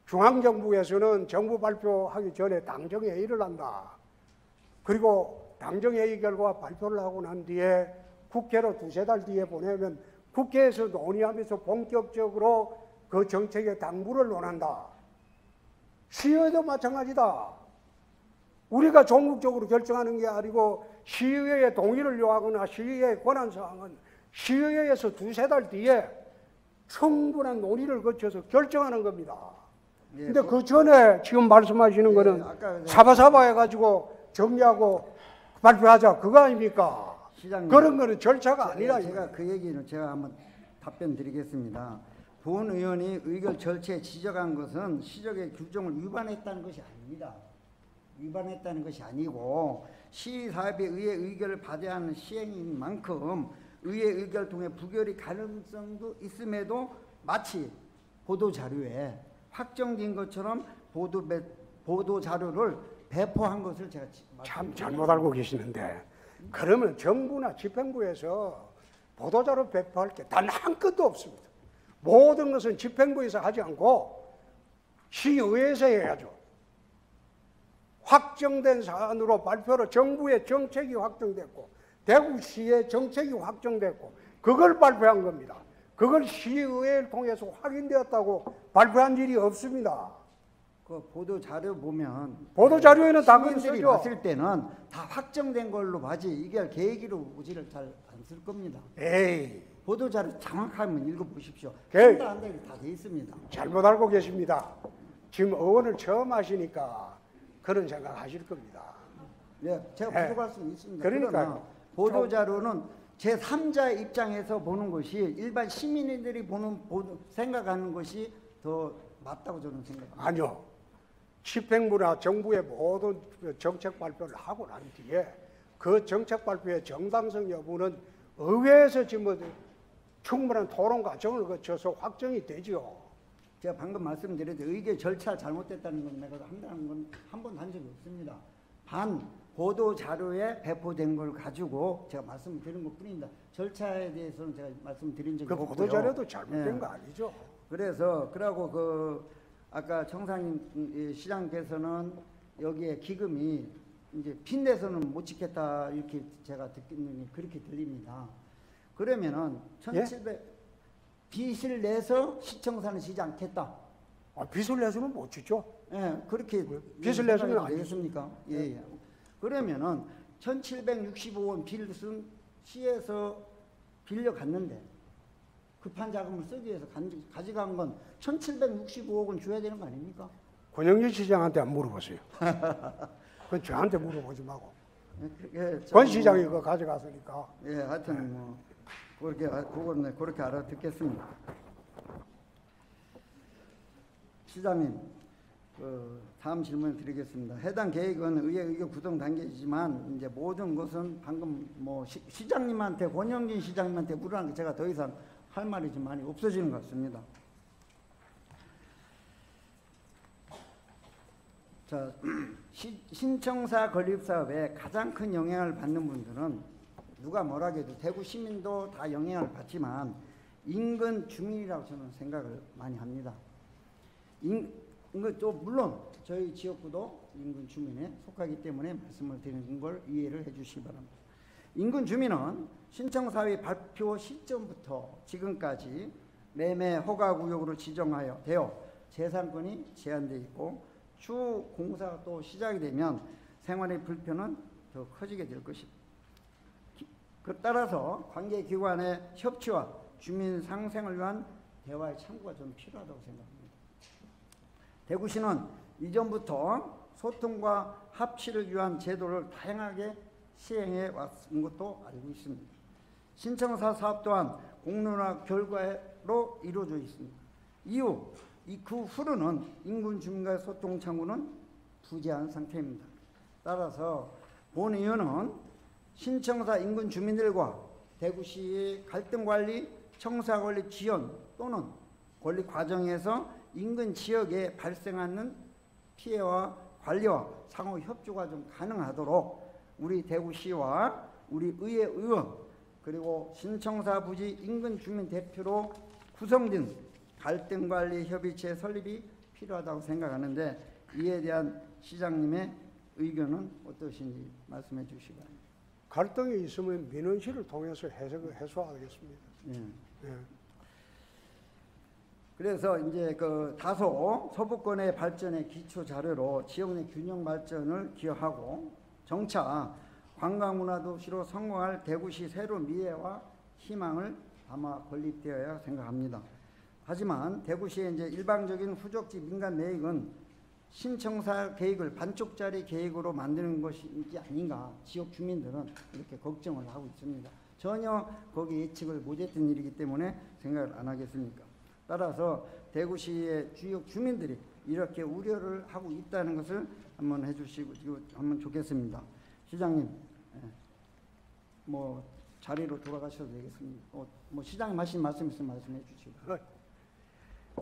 중앙정부에서는 정부 발표하기 전에 당정회의를 한다. 그리고 당정회의 결과 발표를 하고 난 뒤에 국회로 두세 달 뒤에 보내면 국회에서 논의하면서 본격적으로 그 정책의 당부를 논한다. 시의회도 마찬가지다. 우리가 전국적으로 결정하는 게 아니고 시의회의 동의를 요하거나 시의회의 권한사항은 시의회에서 두세 달 뒤에 충분한 논의를 거쳐서 결정하는 겁니다. 근데 그 전에 지금 말씀하시는 거는 사바사바 해가지고 정리하고 발표하자 그거 아닙니까?
시장님,
그런 거는 절차가 아니라.
제가 그 얘기는 제가 한번 답변 드리겠습니다. 본 의원이 의결 절차에 지적한 것은 시적의 규정을 위반했다는 것이 아닙니다. 위반했다는 것이 아니고 시사협의 의회 의결을 받아야 하는 시행인 만큼 의회 의결을 통해 부결이 가능성도 있음에도 마치 보도자료에 확정된 것처럼 보도자료를 배포한 것을 제가
참 잘못 알고 계시는데, 그러면 정부나 집행부에서 보도자료 배포할 게 단 한 건도 없습니다. 모든 것은 집행부에서 하지 않고 시의회에서 해야죠. 확정된 사안으로 발표로 정부의 정책이 확정됐고 대구시의 정책이 확정됐고 그걸 발표한 겁니다. 그걸 시의회를 통해서 확인되었다고 발표한 일이 없습니다.
그 보도 자료 보면
보도 자료에는 다 그걸
시민들이
쓰죠.
봤을 때는 다 확정된 걸로 봐지 이게 계획으로 오지를 잘 안 쓸 겁니다.
에이,
보도 자료 장확하면 읽어보십시오.
계획.
한다 한다 다 돼 있습니다.
잘못 알고 계십니다. 지금 의원을 처음 하시니까 그런 생각 하실 겁니다.
예, 제가
예.
부족할 수는 있습니다.
그러니까요.
그러나 보도 자료는 제3자의 입장에서 보는 것이 일반 시민들이 생각하는 것이 더 맞다고 저는 생각합니다.
아니요. 집행부나 정부의 모든 정책 발표를 하고 난 뒤에 그 정책 발표의 정당성 여부는 의회에서 지금 충분한 토론 과정을 거쳐서 확정이 되죠.
제가 방금 말씀드렸듯이 의결 절차 잘못됐다는 건 내가 한다는 건 한 번도 한 적이 없습니다. 보도 자료에 배포된 걸 가지고 제가 말씀드린 것 뿐입니다. 절차에 대해서는 제가 말씀드린 적이
그
없고요.
보도 자료도 잘못된
예.
거 아니죠?
그래서 그러고 아까 청상님 시장께서는 여기에 기금이 이제 빚내서는 못 지켰다 이렇게 제가 듣기는 그렇게 들립니다. 그러면은 1,700 빚을 내서 시청사는 지지 않겠다.
빚을 내서는 못 지죠.
예, 그렇게
빚을 내서는 안
되겠습니까? 예, 예. 그러면은 1,765원 빚은 시에서 빌려갔는데 급한 자금을 쓰기 위해서 가져간 건 1,765억은 줘야 되는 거 아닙니까?
권영진 시장한테 안 물어보세요. 그건 저한테 물어보지 말고.
예,
권 시장이 그거 가져갔으니까.
예, 하여튼 뭐 그거는 그렇게 알아듣겠습니다. 시장님, 다음 질문 드리겠습니다. 해당 계획은 의회 의결 구성 단계이지만 이제 모든 것은 방금 뭐 시장님한테 권영진 시장님한테 물어는 게 제가 더 이상 할 말이 좀 많이 없어지는 것 같습니다. 자, 신청사 건립사업에 가장 큰 영향을 받는 분들은 누가 뭐라 해도 대구 시민도 다 영향을 받지만 인근 주민이라고 저는 생각을 많이 합니다. 또 물론 저희 지역구도 인근 주민에 속하기 때문에 말씀을 드리는 걸 이해를 해주시기 바랍니다. 인근 주민은 신청사위 발표 시점부터 지금까지 매매 허가구역으로 지정하여 재산권이 제한되어 있고 추후 공사가 또 시작이 되면 생활의 불편은 더 커지게 될 것입니다. 그 따라서 관계기관의 협치와 주민 상생을 위한 대화의 참고가 좀 필요하다고 생각합니다. 대구시는 이전부터 소통과 합치를 위한 제도를 다양하게 시행해 왔은 것도 알고 있습니다. 신청사 사업 또한 공론화 결과로 이루어져 있습니다. 그 후로는 인근 주민과의 소통 창구는 부재한 상태입니다. 따라서 본 의원은 신청사 인근 주민들과 대구시의 갈등관리, 청사관리 지원 또는 권리 과정에서 인근 지역에 발생하는 피해와 관리와 상호 협조가 좀 가능하도록 우리 대구시와 우리 의회 의원 그리고 신청사 부지 인근 주민 대표로 구성된 갈등관리 협의체 설립이 필요하다고 생각하는데 이에 대한 시장님의 의견은 어떠신지 말씀해 주시기 바랍니다.
갈등이 있으면 민원실을 통해서 해소하겠습니다.
예.
예.
그래서 이제 그 다소 서부권의 발전의 기초 자료로 지역 내 균형 발전을 기여하고 정차 관광문화도시로 성공할 대구시 새로운 미래와 희망을 담아 건립되어야 생각합니다. 하지만 대구시의 이제 일방적인 후적지 민간 매입은 신청사 계획을 반쪽짜리 계획으로 만드는 것이 아닌가 지역 주민들은 이렇게 걱정을 하고 있습니다. 전혀 거기 예측을 못했던 일이기 때문에 생각을 안 하겠습니까? 따라서 대구시의 주요 주민들이 이렇게 우려를 하고 있다는 것을 한번 해주시고 하면 좋겠습니다. 시장님, 뭐 자리로 돌아가셔도 되겠습니다. 뭐 시장님 하신 말씀 있으면 말씀해 주시고.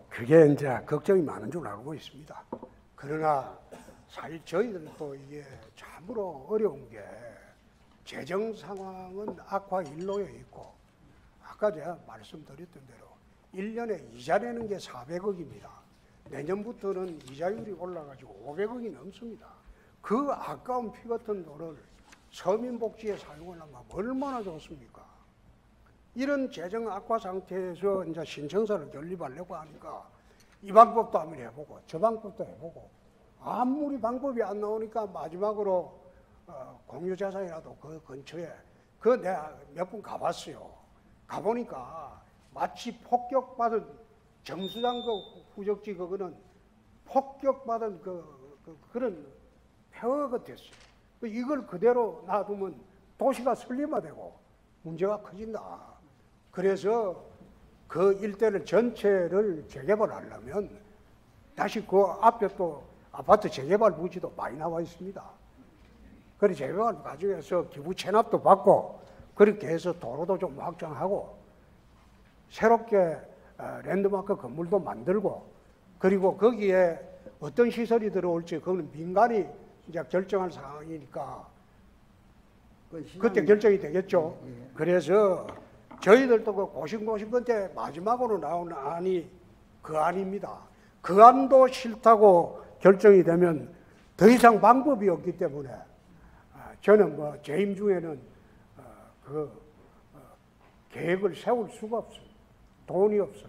그게 이제 걱정이 많은 줄 알고 있습니다. 그러나 사실 저희들도 이게 참으로 어려운 게 재정 상황은 악화 일로에 있고 아까 제가 말씀드렸던 대로 1년에 이자 내는 게 400억입니다. 내년부터는 이자율이 올라가지고 500억이 넘습니다. 그 아까운 피 같은 돈을 서민복지에 사용하려면 얼마나 좋습니까? 이런 재정 악화 상태에서 이제 신청서를 결립하려고 하니까 이 방법도 한번 해보고 저 방법도 해보고 아무리 방법이 안 나오니까 마지막으로 공유재산이라도 그 근처에 내가 몇 번 가봤어요. 가보니까 마치 폭격받은 정수장 그 후적지 그거는 폭격받은 그런 폐허 같았어요. 이걸 그대로 놔두면 도시가 슬림화되고 문제가 커진다. 그래서 그 일대를 전체를 재개발하려면 다시 그 앞에 또 아파트 재개발 부지도 많이 나와 있습니다. 그래서 재개발 과정에서 기부 체납도 받고 그렇게 해서 도로도 좀 확장하고 새롭게 랜드마크 건물도 만들고 그리고 거기에 어떤 시설이 들어올지 그거는 민간이 이제 결정할 상황이니까 그때 결정이 되겠죠.
예.
그래서 저희들도 그 고심고심 끝에 마지막으로 나온 안이 그 안입니다. 그 안도 싫다고 결정이 되면 더 이상 방법이 없기 때문에 저는 뭐 재임 중에는 계획을 세울 수가 없어요. 돈이 없어서.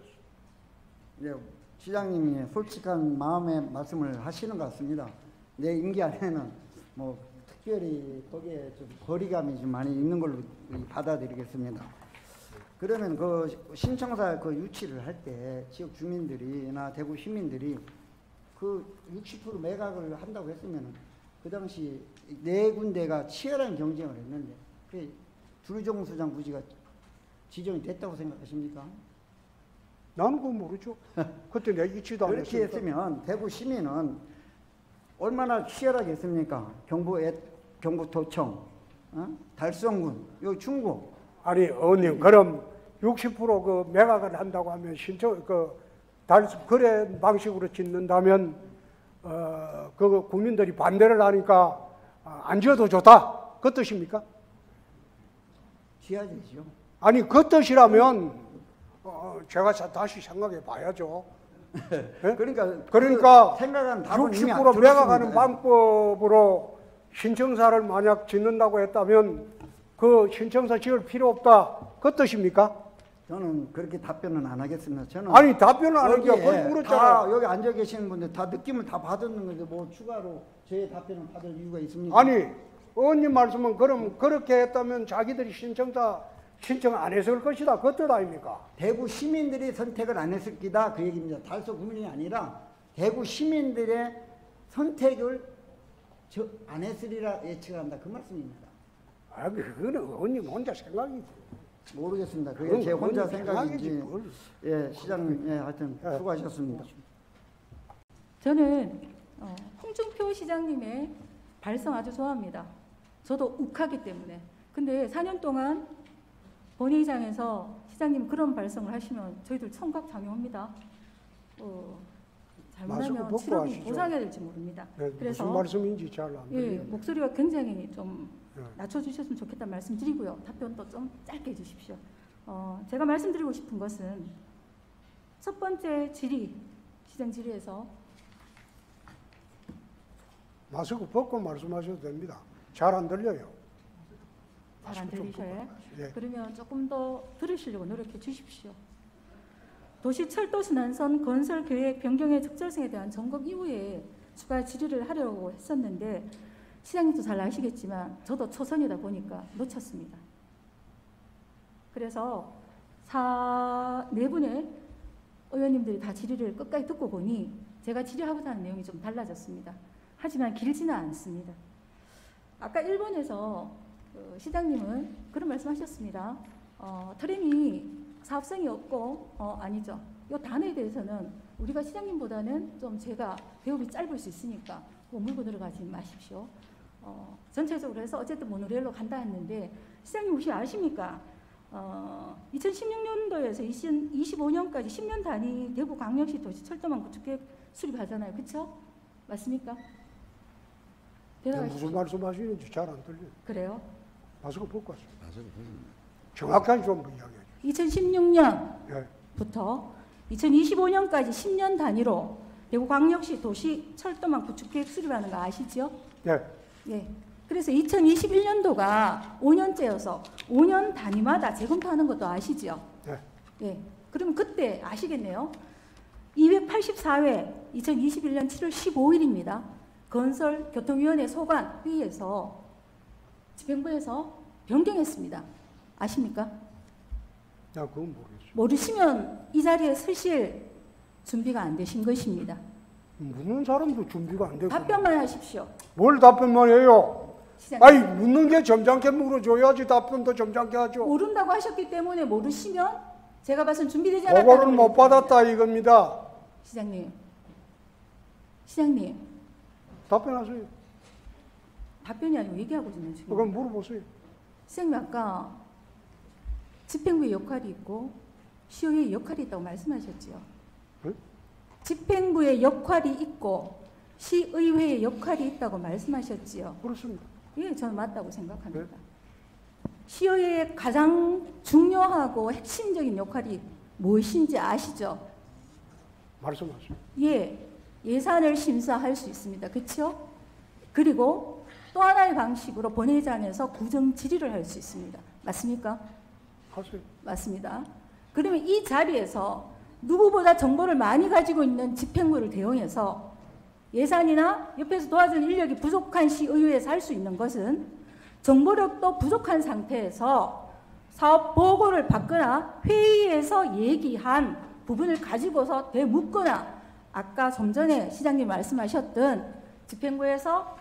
네, 시장님이 솔직한 마음의 말씀을 하시는 것 같습니다. 내 임기 안에는 뭐 특별히 거기에 좀 거리감이 좀 많이 있는 걸로 받아들이겠습니다. 그러면 그 신청사 그 유치를 할 때 지역 주민들이나 대구 시민들이 그 60% 매각을 한다고 했으면 그 당시 네 군데가 치열한 경쟁을 했는데 그 두루정수장 부지가 지정이 됐다고 생각하십니까?
나는 그건 모르죠. 그때 내가 있지도 않았으니까.
그렇게 했으면 대구 시민은 얼마나 치열하게 했습니까? 경북도청, 달성군, 여기 중구.
아니 의원님 그럼 60% 그 매각을 한다고 하면 신청 그래 방식으로 짓는다면 그 국민들이 반대를 하니까 안 지어도 좋다 그 뜻입니까?
지어야 되죠.
아니 그 뜻이라면 제가 다시 생각해 봐야죠.
그러니까
그러니까
생각한 답은 이미
60% 매각하는
들었습니다.
방법으로 신청사를 만약 짓는다고 했다면 그 신청서 지을 필요 없다. 그 뜻입니까?
저는 그렇게 답변은 안 하겠습니다. 저는
아니 답변을 안 하니까
여기에
그걸 물었잖아.
다 여기 앉아 계시는 분들 다 느낌을 다 받았는 건데 뭐 추가로 제 답변을 받을 이유가 있습니까?
아니 의원님 말씀은 그럼 그렇게 했다면 자기들이 신청 안 했을 것이다. 그 뜻 아닙니까?
대구 시민들이 선택을 안 했을 기다 그 얘기입니다. 달서 국민이 아니라 대구 시민들의 선택을 안 했으리라 예측한다 그 말씀입니다.
아, 그거는 의원님 혼자 생각이지.
모르겠습니다. 그게
그건
제 혼자
의원님
생각인지.
생각이지,
예, 시장님, 예, 하여튼
예.
수고하셨습니다.
저는 홍준표 시장님의 발성 아주 좋아합니다. 저도 욱하기 때문에. 근데 4년 동안 본회의장에서 시장님 그런 발성을 하시면 저희들 청각장애입니다.
마스크
잘못하면
벗고
치료비
하시죠.
보상해야 될지 모릅니다.
네,
그래서
무슨 말씀인지 잘 안
예,
들려요.
목소리가 굉장히 좀
네.
낮춰주셨으면 좋겠다는 말씀 드리고요. 답변도 좀 짧게 해주십시오. 제가 말씀드리고 싶은 것은 첫 번째 질의, 시장 질의에서
마스크 벗고 말씀하셔도 됩니다. 잘 안 들려요.
잘 안
마스크 좀
들리셔요?
벗고 하세요. 예.
그러면 조금 더 들으시려고 노력해 주십시오. 도시철도순환선 건설 계획 변경의 적절성에 대한 점검 이후에 추가 질의를 하려고 했었는데 시장님도 잘 아시겠지만 저도 초선이다 보니까 놓쳤습니다. 그래서 네 분의 의원님들이 다 질의를 끝까지 듣고 보니 제가 질의하고자 하는 내용이 좀 달라졌습니다. 하지만 길지는 않습니다. 아까 1번에서 시장님은 그런 말씀하셨습니다. 트램이 사업성이 없고 아니죠. 이 단어에 대해서는 우리가 시장님보다는 좀 제가 배움이 짧을 수 있으니까 물고 들어가지 마십시오. 전체적으로 해서 어쨌든 모노레일로 간다 했는데 시장님 혹시 아십니까? 2016년도에서 2025년까지 10년 단위 대구 광역시 도시철도망 구축계획 수립하잖아요. 그렇죠? 맞습니까?
네,
대답하십시오.
무슨 말씀하시는지 잘 안 들려요.
그래요?
마스크 벗고 하세요. 정확하게 좀 이야기해 주세요.
2016년부터 2025년까지 10년 단위로 대구 광역시 도시 철도망 구축계획 수립하는 거 아시죠?
네.
예. 그래서 2021년도가 5년째여서 5년 단위마다 재검토하는 것도 아시죠?
네.
예. 그럼 그때 아시겠네요. 284회 2021년 7월 15일입니다. 건설교통위원회 소관 회의에서 집행부에서 변경했습니다. 아십니까?
나 그건 모르겠어요.
모르시면 이 자리에 서실 준비가 안 되신 것입니다.
묻는 사람도 준비가 안 되고.
답변만 하십시오.
뭘 답변만 해요?
시장님.
아니 묻는 게 점잖게 물어줘야지 답변도 점잖게 하죠.
모른다고 하셨기 때문에 모르시면 제가 봐선 준비되지 않았다고.
그거는 못 받았다 이겁니다.
시장님.
답변하세요.
답변이 아니고 얘기하고 있는 중입니다.
그건 물어보세요.
시장님 아까 집행부의 역할이 있고 시의회의 역할이 있다고 말씀하셨죠.
응?
집행부의 역할이 있고 시의회의 역할이 있다고 말씀하셨지요.
그렇습니다.
예, 저는 맞다고 생각합니다.
네.
시의회의 가장 중요하고 핵심적인 역할이 무엇인지 아시죠?
말씀하세요.
예, 예산을 심사할 수 있습니다. 그렇죠? 그리고 또 하나의 방식으로 본회의장에서 구정 질의를 할 수 있습니다. 맞습니까?
하세요.
맞습니다. 그러면 이 자리에서 누구보다 정보를 많이 가지고 있는 집행부를 대응해서 예산이나 옆에서 도와주는 인력이 부족한 시의회에서 할 수 있는 것은 정보력도 부족한 상태에서 사업 보고를 받거나 회의에서 얘기한 부분을 가지고서 되묻거나 아까 좀 전에 시장님 말씀하셨던 집행부에서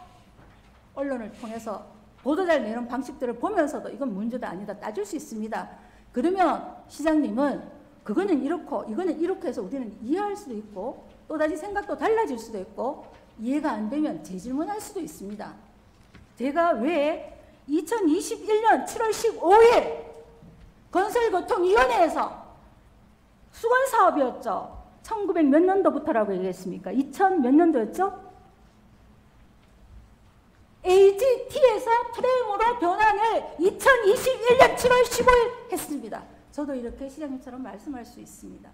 언론을 통해서 보도자를 내는 방식들을 보면서도 이건 문제다 아니다 따질 수 있습니다. 그러면 시장님은 그거는 이렇고 이거는 이렇게 해서 우리는 이해할 수도 있고 또다시 생각도 달라질 수도 있고 이해가 안 되면 재질문할 수도 있습니다. 제가 왜 2021년 7월 15일 건설교통위원회에서 수건사업이었죠. 1900 몇 년도부터라고 얘기했습니까? 2000 몇 년도였죠? AGT에서 트램으로 변환을 2021년 7월 15일 했습니다. 저도 이렇게 시장님처럼 말씀할 수 있습니다.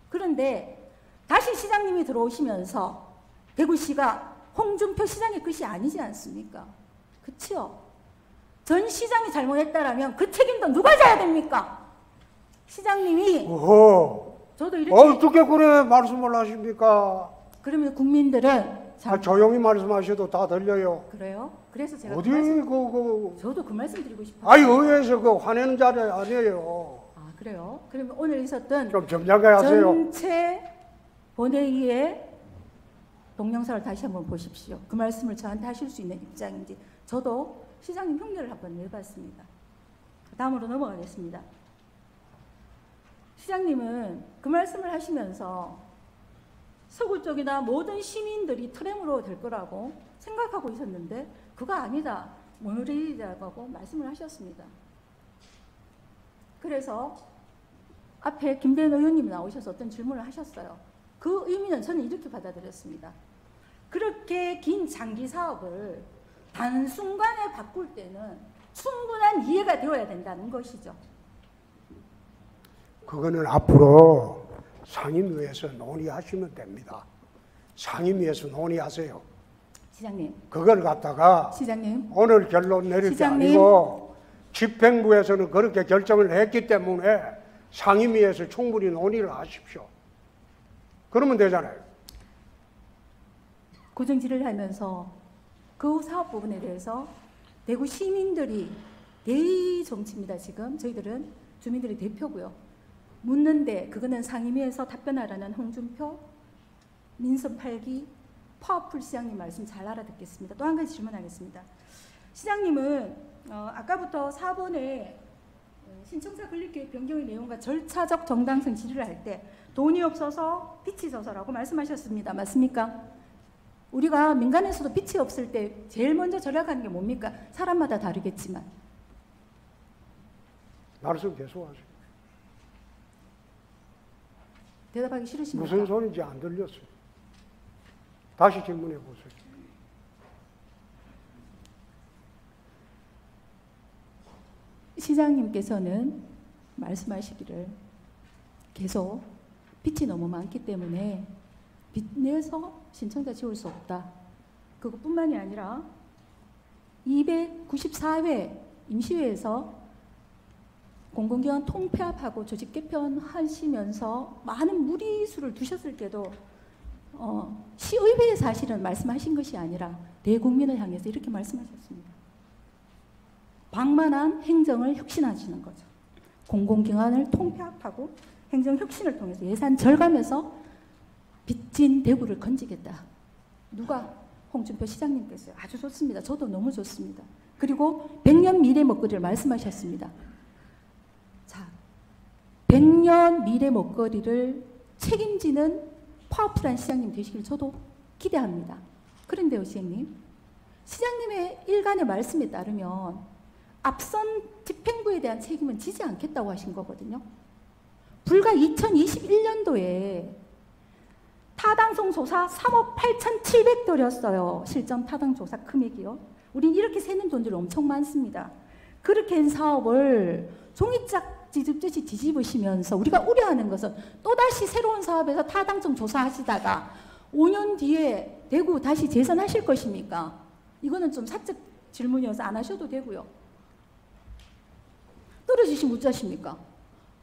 그런데 다시 시장님이 들어오시면서 대구시가 홍준표 시장의 것이 아니지 않습니까? 그치요? 전 시장이 잘못했다라면 그 책임도 누가 져야 됩니까? 시장님이
어허.
저도 이렇게
어떻게 그래 말씀을 하십니까?
그러면 국민들은
아, 조용히 말씀하셔도 다 들려요.
그래요? 그래서 제가
어디
그 말씀,
그
저도 그 말씀 드리고 싶어요.
아이 의회에서 그 화내는 자리 아니에요.
아, 그래요? 그러면 오늘 있었던
좀 점잖게 하세요.
전체 본회의의 동영상을 다시 한번 보십시오. 그 말씀을 저한테 하실 수 있는 입장인지 저도 시장님 흉내를 한번 내봤습니다. 다음으로 넘어가겠습니다. 시장님은 그 말씀을 하시면서 서구 쪽이나 모든 시민들이 트램으로 될 거라고 생각하고 있었는데 그거 아니다. 모노레일이라고 말씀을 하셨습니다. 그래서 앞에 김대현 의원님이 나오셔서 어떤 질문을 하셨어요. 그 의미는 저는 이렇게 받아들였습니다. 그렇게 긴 장기 사업을 단순간에 바꿀 때는 충분한 이해가 되어야 된다는 것이죠.
그거는 앞으로 상임위에서 논의하시면 됩니다. 상임위에서 논의하세요.
시장님.
그걸 갖다가
시장님.
오늘 결론 내릴 게
시장님.
아니고 집행부에서는 그렇게 결정을 했기 때문에 상임위에서 충분히 논의를 하십시오. 그러면 되잖아요.
고정질을 하면서 그 사업 부분에 대해서 대구 시민들이 대정치입니다. 지금 저희들은 주민들의 대표고요. 묻는데 그거는 상임위에서 답변하라는 홍준표 민선 8기 파워풀 시장님 말씀 잘 알아듣겠습니다. 또 한 가지 질문하겠습니다. 시장님은 아까부터 4번에 신청사 건립계획 변경의 내용과 절차적 정당성 질의를 할 때 돈이 없어서 빚이 져서라고 말씀하셨습니다. 맞습니까? 우리가 민간에서도 빚이 없을 때 제일 먼저 절약하는 게 뭡니까? 사람마다 다르겠지만.
말씀 계속하세요.
대답하기 싫으십니까?
무슨 소리인지 안 들렸어요. 다시 질문해 보세요.
시장님께서는 말씀하시기를 계속 빚이 너무 많기 때문에 빚내서 신청자 지울 수 없다. 그것뿐만이 아니라 294회 임시회에서 공공기관 통폐합하고 조직 개편하시면서 많은 무리수를 두셨을 때도 시의회에 사실은 말씀하신 것이 아니라 대국민을 향해서 이렇게 말씀하셨습니다. 방만한 행정을 혁신하시는 거죠. 공공기관을 통폐합하고 행정혁신을 통해서 예산 절감해서 빚진 대구를 건지겠다. 누가? 홍준표 시장님께서요. 아주 좋습니다. 저도 너무 좋습니다. 그리고 100년 미래 먹거리를 말씀하셨습니다. 자, 100년 미래 먹거리를 책임지는 파워풀한 시장님 되시길 저도 기대합니다. 그런데요, 시장님. 시장님의 일간의 말씀에 따르면 앞선 집행부에 대한 책임은 지지 않겠다고 하신 거거든요. 불과 2021년도에 타당성 조사 3억 8,700도였어요. 실전 타당 조사 금액이요. 우린 이렇게 세는 돈들이 엄청 많습니다. 그렇게 한 사업을 종이짝 뒤집듯이 뒤집으시면서 우리가 우려하는 것은 또다시 새로운 사업에서 타당성 조사하시다가 5년 뒤에 대구 다시 재선하실 것입니까? 이거는 좀 사적 질문이어서 안 하셔도 되고요. 떨어지시면 어쩌십니까?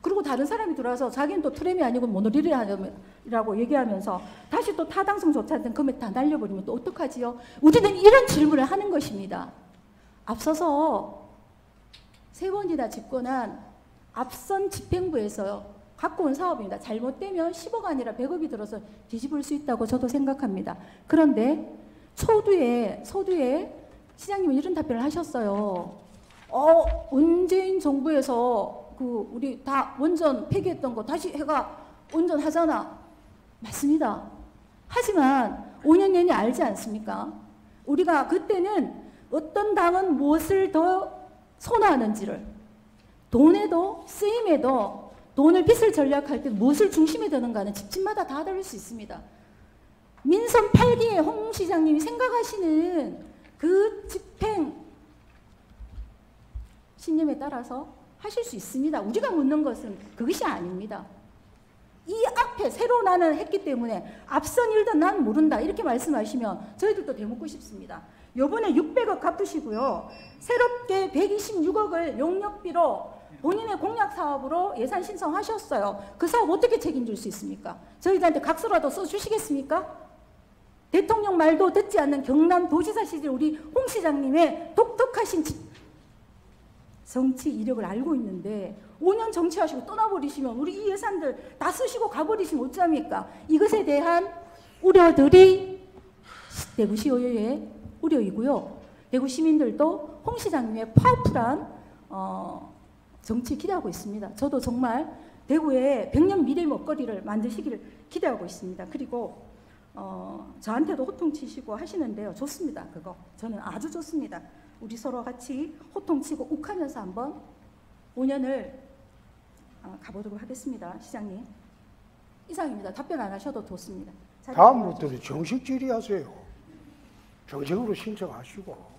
그리고 다른 사람이 들어와서 자기는 또 트램이 아니고 모노리라고 얘기하면서 다시 또 타당성 조사된 금액 다 날려버리면 또 어떡하지요? 우리는 이런 질문을 하는 것입니다. 앞서서 3번이나 집권한 앞선 집행부에서 갖고 온 사업입니다. 잘못되면 10억 아니라 100억이 들어서 뒤집을 수 있다고 저도 생각합니다. 그런데 소두에 시장님은 이런 답변을 하셨어요. 문재인 정부에서 우리 다 원전 폐기했던 거 다시 해가 원전하잖아. 맞습니다. 하지만 5년 내내 알지 않습니까? 우리가 그때는 어떤 당은 무엇을 더 선호하는지를 돈에도 쓰임에도 돈을 빚을 전략할 때 무엇을 중심에 두는가는 집집마다 다 다를 수 있습니다. 민선 8기의 홍 시장님이 생각하시는 그 집행 신념에 따라서 하실 수 있습니다. 우리가 묻는 것은 그것이 아닙니다. 이 앞에 앞에 새로 나는 했기 때문에 앞선 일은 난 모른다 이렇게 말씀하시면 저희들도 대묻고 싶습니다. 요번에 600억 갚으시고요. 새롭게 126억을 용역비로 본인의 공약 사업으로 예산 신청하셨어요. 그 사업 어떻게 책임질 수 있습니까? 저희들한테 각서라도 써주시겠습니까? 대통령 말도 듣지 않는 경남도지사 시절 우리 홍 시장님의 독특하신 정치 이력을 알고 있는데 5년 정치하시고 떠나버리시면 우리 이 예산들 다 쓰시고 가버리시면 어찌합니까? 이것에 대한 우려들이 대구시의회의 우려이고요. 대구 시민들도 홍 시장님의 파워풀한 정치 기대하고 있습니다. 저도 정말 대구에 100년 미래 먹거리를 만드시기를 기대하고 있습니다. 그리고 저한테도 호통치시고 하시는데요. 좋습니다. 그거 저는 아주 좋습니다. 우리 서로 같이 호통치고 욱하면서 한번 5년을 가보도록 하겠습니다. 시장님. 이상입니다. 답변 안 하셔도 좋습니다.
다음부터는 정식 질의하세요. 정식으로 신청하시고.